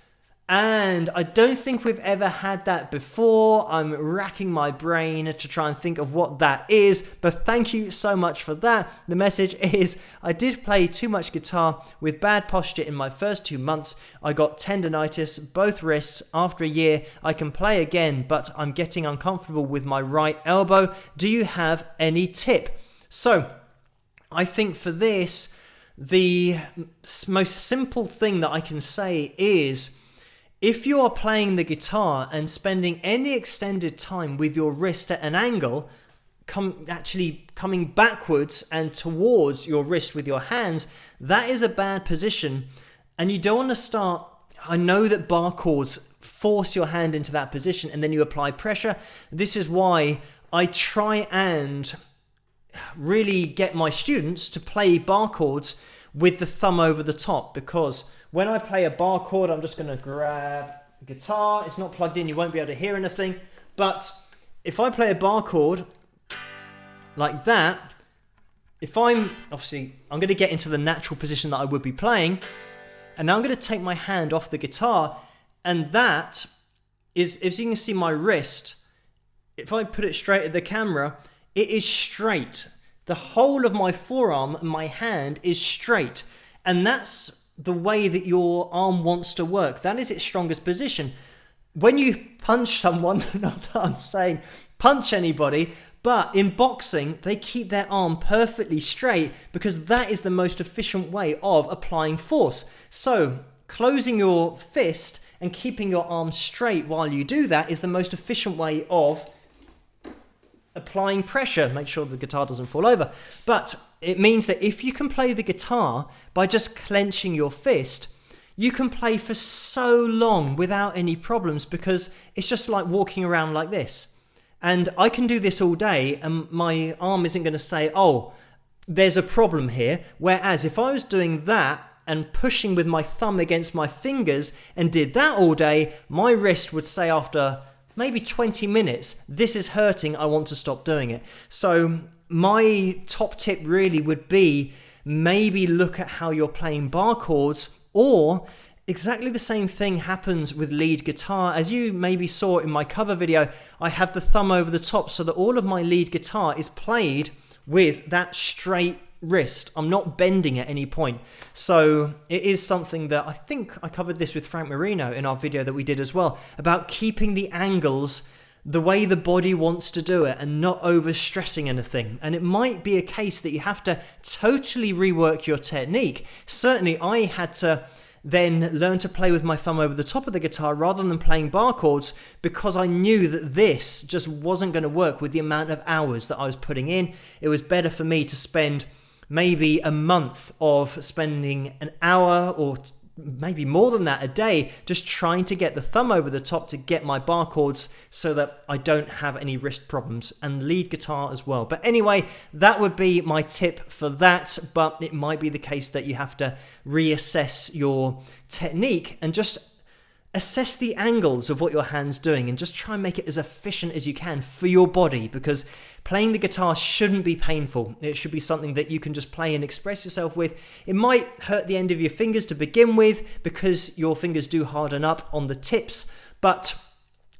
Speaker 1: And I don't think we've ever had that before. I'm racking my brain to try and think of what that is. But thank you so much for that. The message is, I did play too much guitar with bad posture in my first 2 months. I got tendonitis, both wrists. After a year, I can play again, but I'm getting uncomfortable with my right elbow. Do you have any tip? So, I think for this, the most simple thing that I can say is, if you are playing the guitar and spending any extended time with your wrist at an angle, actually coming backwards and towards your wrist with your hands, that is a bad position. And you don't want to start I know that bar chords force your hand into that position and then you apply pressure. This is why I try and really get my students to play bar chords with the thumb over the top, because when I play a bar chord, I'm just going to grab a guitar. It's not plugged in, you won't be able to hear anything. But if I play a bar chord like that, if I'm going to get into the natural position that I would be playing, and now I'm going to take my hand off the guitar, and that is, as you can see my wrist, if I put it straight at the camera, it is straight. The whole of my forearm and my hand is straight. And that's the way that your arm wants to work. That is its strongest position. When you punch someone, not that I'm saying punch anybody, but in boxing, they keep their arm perfectly straight because that is the most efficient way of applying force. So closing your fist and keeping your arm straight while you do that is the most efficient way of applying pressure. Make sure the guitar doesn't fall over. But it means that if you can play the guitar by just clenching your fist, you can play for so long without any problems, because it's just like walking around like this. And I can do this all day and my arm isn't going to say, oh, there's a problem here. Whereas if I was doing that and pushing with my thumb against my fingers and did that all day, my wrist would say after maybe 20 minutes, this is hurting, I want to stop doing it. So my top tip really would be maybe look at how you're playing bar chords, or exactly the same thing happens with lead guitar. As you maybe saw in my cover video, I have the thumb over the top so that all of my lead guitar is played with that straight wrist. I'm not bending at any point. So it is something that I think I covered this with Frank Marino in our video that we did as well, about keeping the angles the way the body wants to do it and not overstressing anything. And it might be a case that you have to totally rework your technique. Certainly I had to then learn to play with my thumb over the top of the guitar rather than playing bar chords, because I knew that this just wasn't going to work with the amount of hours that I was putting in. It was better for me to spend maybe a month of spending an hour or maybe more than that a day just trying to get the thumb over the top to get my bar chords so that I don't have any wrist problems, and lead guitar as well. But anyway, that would be my tip for that. But it might be the case that you have to reassess your technique and just assess the angles of what your hand's doing and just try and make it as efficient as you can for your body, because playing the guitar shouldn't be painful. It should be something that you can just play and express yourself with. It might hurt the end of your fingers to begin with because your fingers do harden up on the tips, but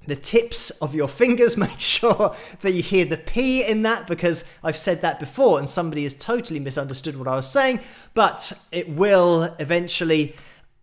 Speaker 1: the tips of your fingers, make sure that you hear the P in that, because I've said that before and somebody has totally misunderstood what I was saying. But it will eventually,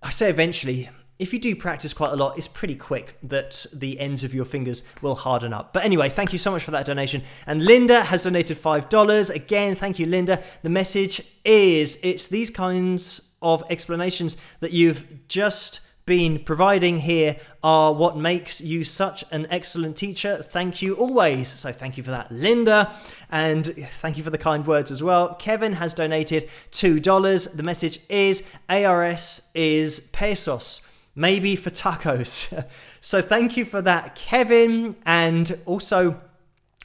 Speaker 1: I say eventually, if you do practice quite a lot, it's pretty quick that the ends of your fingers will harden up. But anyway, thank you so much for that donation. And Linda has donated $5. Again, thank you, Linda. The message is, it's these kinds of explanations that you've just been providing here are what makes you such an excellent teacher. Thank you always. So thank you for that, Linda. And thank you for the kind words as well. Kevin has donated $2. The message is, ARS is pesos. Maybe for tacos. So thank you for that, Kevin. And also,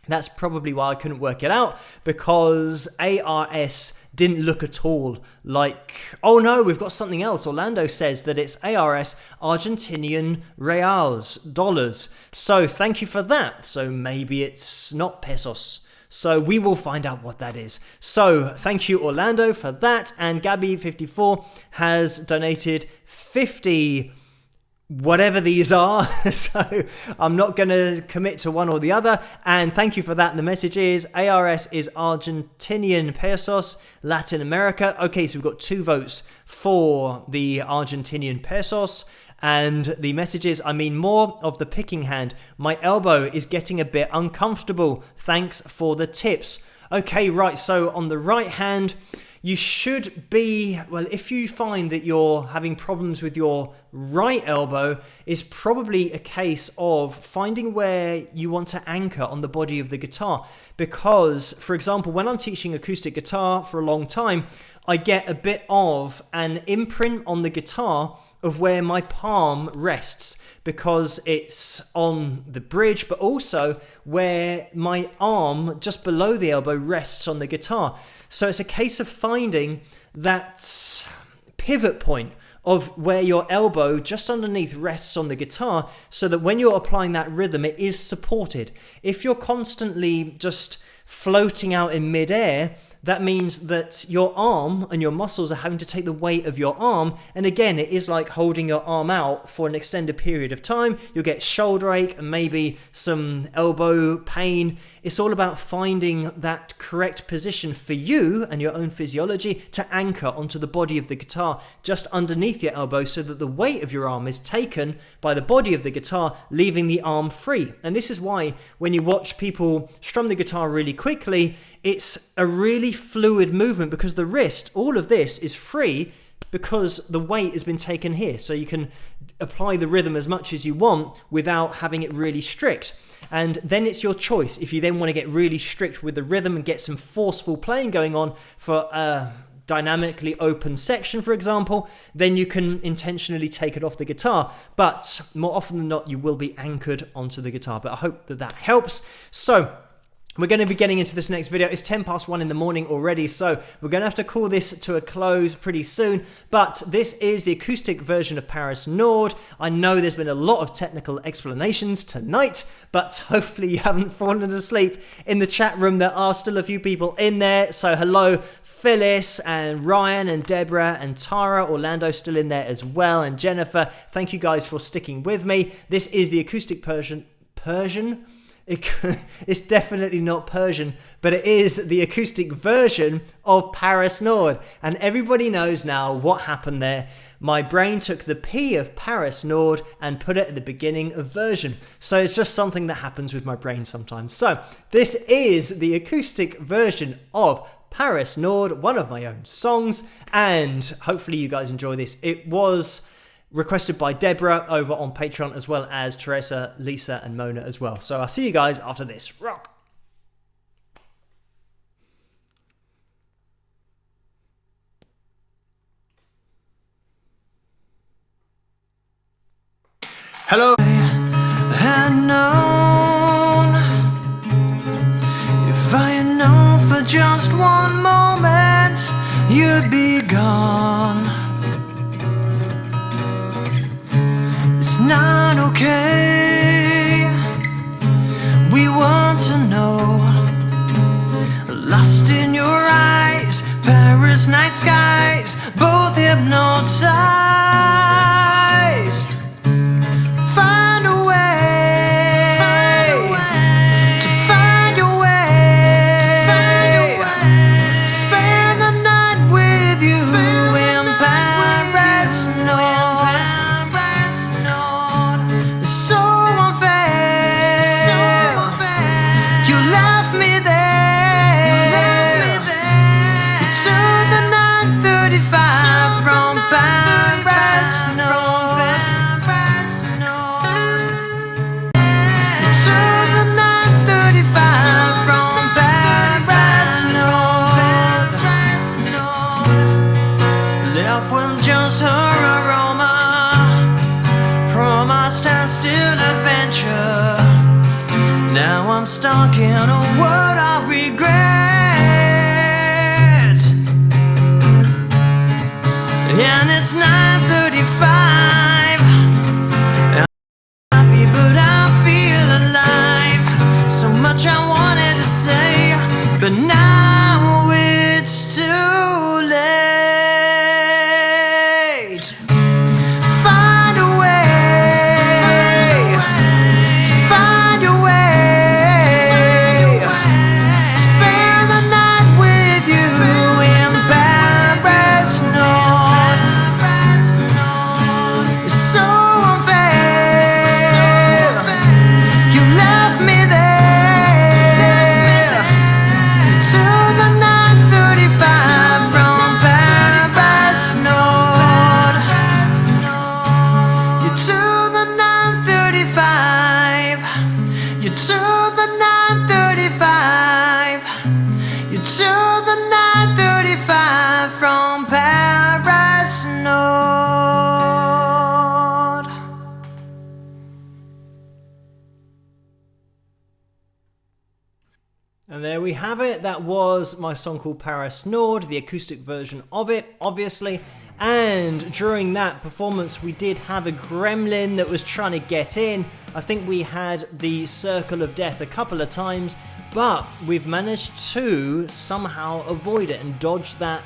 Speaker 1: that's probably why I couldn't work it out, because ARS didn't look at all like, oh no, we've got something else. Orlando says that it's ARS, Argentinian reals, dollars. So thank you for that. So maybe it's not pesos. So we will find out what that is. So thank you, Orlando, for that. And Gabby54 has donated 50 whatever these are. So I'm not going to commit to one or the other. And thank you for that. The message is, ARS is Argentinian pesos, Latin America. Okay, so we've got 2 votes for the Argentinian pesos. And the message is, I mean more of the picking hand. My elbow is getting a bit uncomfortable. Thanks for the tips. Okay, right. So on the right hand, you should be, well, if you find that you're having problems with your right elbow, is probably a case of finding where you want to anchor on the body of the guitar. Because, for example, when I'm teaching acoustic guitar for a long time, I get a bit of an imprint on the guitar of where my palm rests, because it's on the bridge, but also where my arm just below the elbow rests on the guitar. So it's a case of finding that pivot point of where your elbow just underneath rests on the guitar, so that when you're applying that rhythm, it is supported. If you're constantly just floating out in midair, that means that your arm and your muscles are having to take the weight of your arm. And again, it is like holding your arm out for an extended period of time. You'll get shoulder ache and maybe some elbow pain. It's all about finding that correct position for you and your own physiology to anchor onto the body of the guitar just underneath your elbow, so that the weight of your arm is taken by the body of the guitar, leaving the arm free. And this is why when you watch people strum the guitar really quickly, it's a really fluid movement, because the wrist, all of this is free because the weight has been taken here. So you can apply the rhythm as much as you want without having it really strict. And then it's your choice. If you then want to get really strict with the rhythm and get some forceful playing going on for a dynamically open section, for example, then you can intentionally take it off the guitar. But more often than not, you will be anchored onto the guitar. But I hope that that helps. So we're going to be getting into this next video. It's 1:10 in the morning already, so we're going to have to call this to a close pretty soon. But this is the acoustic version of Paris Nord. I know there's been a lot of technical explanations tonight, but hopefully you haven't fallen asleep in the chat room. There are still a few people in there, so hello Phyllis and Ryan and Deborah and Tara. Orlando still in there as well, and Jennifer. Thank you guys for sticking with me. This is the acoustic Persian? It's definitely not Persian, but it is the acoustic version of Paris Nord. And everybody knows now what happened there. My brain took the P of Paris Nord and put it at the beginning of version. So it's just something that happens with my brain sometimes. So this is the acoustic version of Paris Nord, one of my own songs, and hopefully you guys enjoy this. It was requested by Deborah over on Patreon, as well as Teresa, Lisa, and Mona as well. So I'll see you guys after this. Rock! Hello!
Speaker 2: Had known, if I had known for just one moment you'd be gone. It's not okay, we want to know. Lost in your eyes, Paris night skies, both hypnotized. Find a way, to find your way, spend the night with you in Paris Nord. So unfair, you left me there. You turned the 9:35 from Paris Nord. You turned the 9:35 from Paris Nord. Left with just her aroma from our standstill adventure. Now I'm stuck in a world of regret, and it's 9:35. I'm happy but I feel alive. So much I wanted to say, but now it's too late. Find a way, to find your way, spend the night with you in Paris Nord. It's so unfair, you left me there. You turned
Speaker 1: And there we have it. That was my song called Paris Nord, the acoustic version of it, obviously. And during that performance, we did have a gremlin that was trying to get in. I think we had the circle of death a couple of times, but we've managed to somehow avoid it and dodge that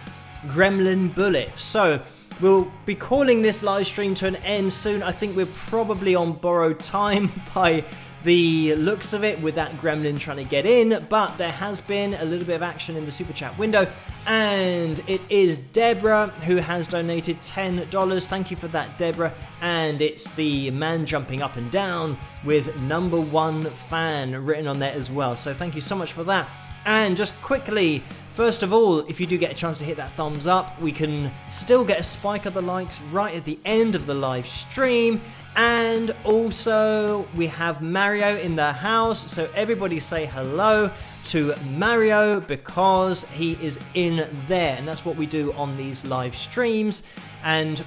Speaker 1: gremlin bullet. So we'll be calling this live stream to an end soon. I think we're probably on borrowed time by the looks of it with that gremlin trying to get in, but there has been a little bit of action in the super chat window, and it is Deborah who has donated $10. Thank you for that, Deborah. And it's the man jumping up and down with #1 fan written on there as well, so thank you so much for that. And just quickly, first of all, if you do get a chance to hit that thumbs up, we can still get a spike of the likes right at the end of the live stream. And also, we have Mario in the house, so everybody say hello to Mario because he is in there, and that's what we do on these live streams. And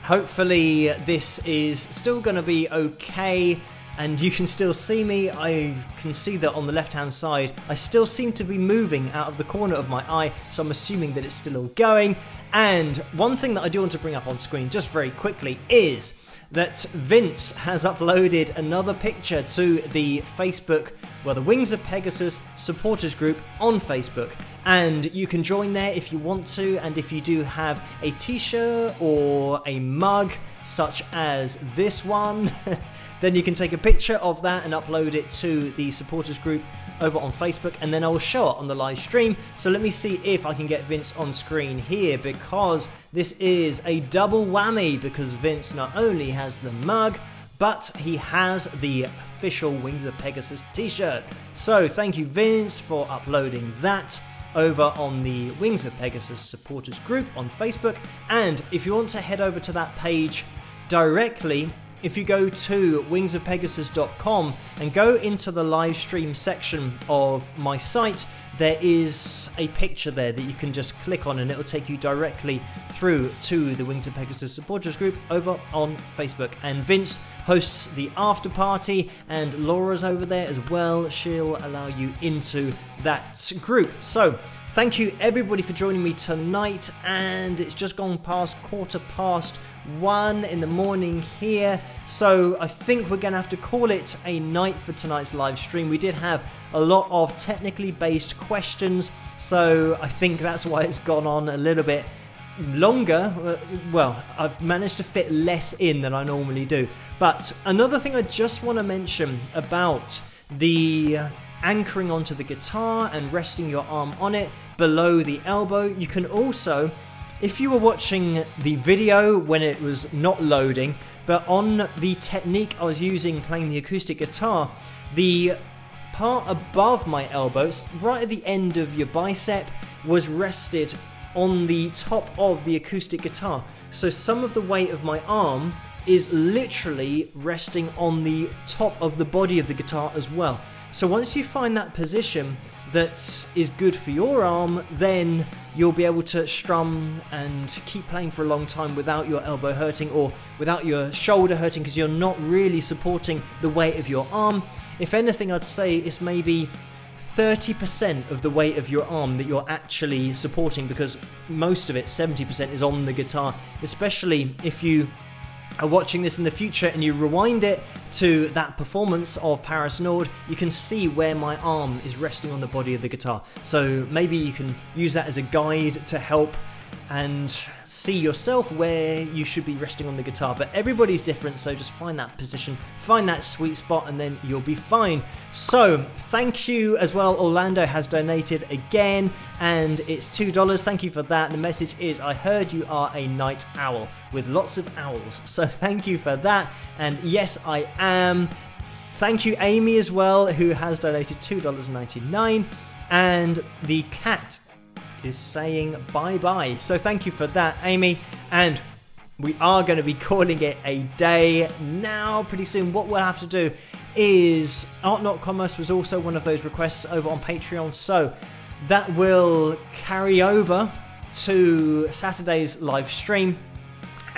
Speaker 1: hopefully this is still going to be okay, and you can still see me. I can see that on the left hand side I still seem to be moving out of the corner of my eye, so I'm assuming that it's still all going. And one thing that I do want to bring up on screen just very quickly is that Vince has uploaded another picture to the Facebook, well, the Wings of Pegasus supporters group on Facebook, and you can join there if you want to. And if you do have a t-shirt or a mug such as this one then you can take a picture of that and upload it to the supporters group over on Facebook, and then I'll show it on the live stream. So let me see if I can get Vince on screen here, because this is a double whammy, because Vince not only has the mug, but he has the official Wings of Pegasus t-shirt. So thank you, Vince, for uploading that over on the Wings of Pegasus supporters group on Facebook. And if you want to head over to that page directly, if you go to wingsofpegasus.com and go into the live stream section of my site, there is a picture there that you can just click on, and it will take you directly through to the Wings of Pegasus supporters group over on Facebook. And Vince hosts the after party, and Laura's over there as well. She'll allow you into that group. So thank you everybody for joining me tonight, and it's just gone past 1:15 in the morning here, so I think we're going to have to call it a night for tonight's live stream. We did have a lot of technically based questions, so I think that's why it's gone on a little bit longer. Well, I've managed to fit less in than I normally do. But another thing I just want to mention about the anchoring onto the guitar and resting your arm on it below the elbow, you can also, if you were watching the video when it was not loading, but on the technique I was using playing the acoustic guitar, the part above my elbows, right at the end of your bicep, was rested on the top of the acoustic guitar. So some of the weight of my arm is literally resting on the top of the body of the guitar as well. So once you find that position that is good for your arm, then you'll be able to strum and keep playing for a long time without your elbow hurting or without your shoulder hurting, because you're not really supporting the weight of your arm. If anything, I'd say it's maybe 30% of the weight of your arm that you're actually supporting, because most of it, 70%, is on the guitar. Especially if you are watching this in the future and you rewind it to that performance of Paris Nord, you can see where my arm is resting on the body of the guitar. So maybe you can use that as a guide to help and see yourself where you should be resting on the guitar. But everybody's different, so just find that position, find that sweet spot, and then you'll be fine. So thank you as well. Orlando has donated again, and it's $2. Thank you for that. The message is, I heard you are a night owl with lots of owls. So thank you for that. And yes, I am. Thank you, Amy, as well, who has donated $2.99. And the cat is saying bye-bye. So thank you for that, Amy. And we are going to be calling it a day now pretty soon. What we'll have to do is, Art Not Commerce was also one of those requests over on Patreon, so that will carry over to Saturday's live stream.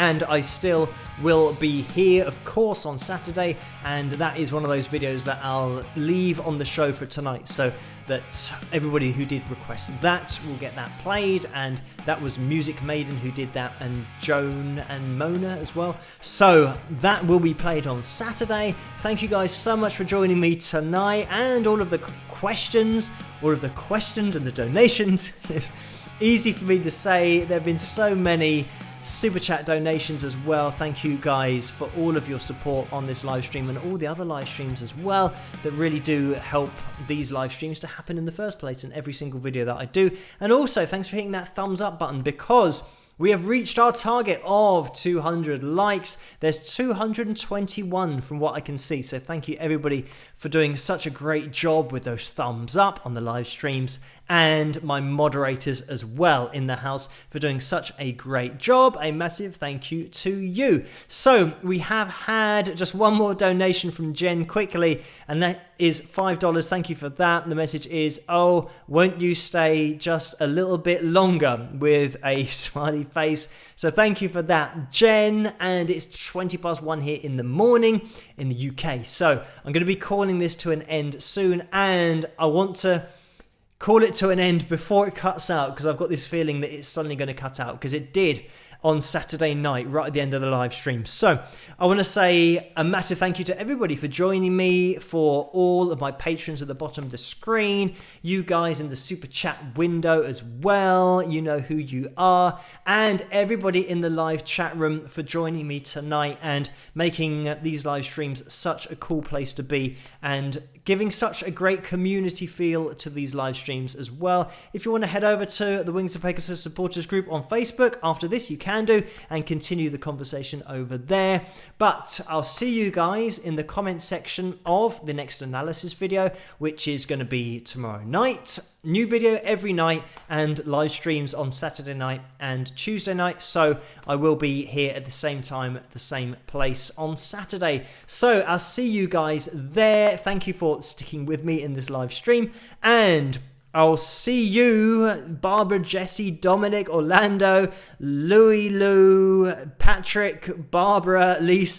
Speaker 1: And I still will be here, of course, on Saturday, and that is one of those videos that I'll leave on the show for tonight, so that everybody who did request that will get that played. And that was Music Maiden who did that, and Joan and Mona as well. So that will be played on Saturday. Thank you guys so much for joining me tonight, and all of the questions and the donations. It's easy for me to say. There have been so many super chat donations as well. Thank you guys for all of your support on this live stream and all the other live streams as well that really do help these live streams to happen in the first place in every single video that I do. And also thanks for hitting that thumbs up button, because we have reached our target of 200 likes. There's 221 from what I can see. So thank you everybody for doing such a great job with those thumbs up on the live streams, and my moderators as well in the house for doing such a great job. A massive thank you to you. So we have had just one more donation from Jen quickly, and that is $5. Thank you for that. The message is, oh, won't you stay just a little bit longer, with a smiley face. So thank you for that, Jen. And it's 1:20 here in the morning in the UK. So I'm going to be calling this to an end soon, and I want to call it to an end before it cuts out, because I've got this feeling that it's suddenly going to cut out, because it did on Saturday night right at the end of the live stream. So I want to say a massive thank you to everybody for joining me, for all of my patrons at the bottom of the screen, you guys in the super chat window as well, you know who you are, and everybody in the live chat room for joining me tonight and making these live streams such a cool place to be, and giving such a great community feel to these live streams as well. If you want to head over to the Wings of Pegasus supporters group on Facebook after this, you can do, and continue the conversation over there. But I'll see you guys in the comment section of the next analysis video, which is going to be tomorrow night. New video every night, and live streams on Saturday night and Tuesday night. So I will be here at the same time, at the same place on Saturday. So I'll see you guys there. Thank you for sticking with me in this live stream, and I'll see you, Barbara, Jesse, Dominic, Orlando, Louie, Lou, Patrick, Barbara, Lisa,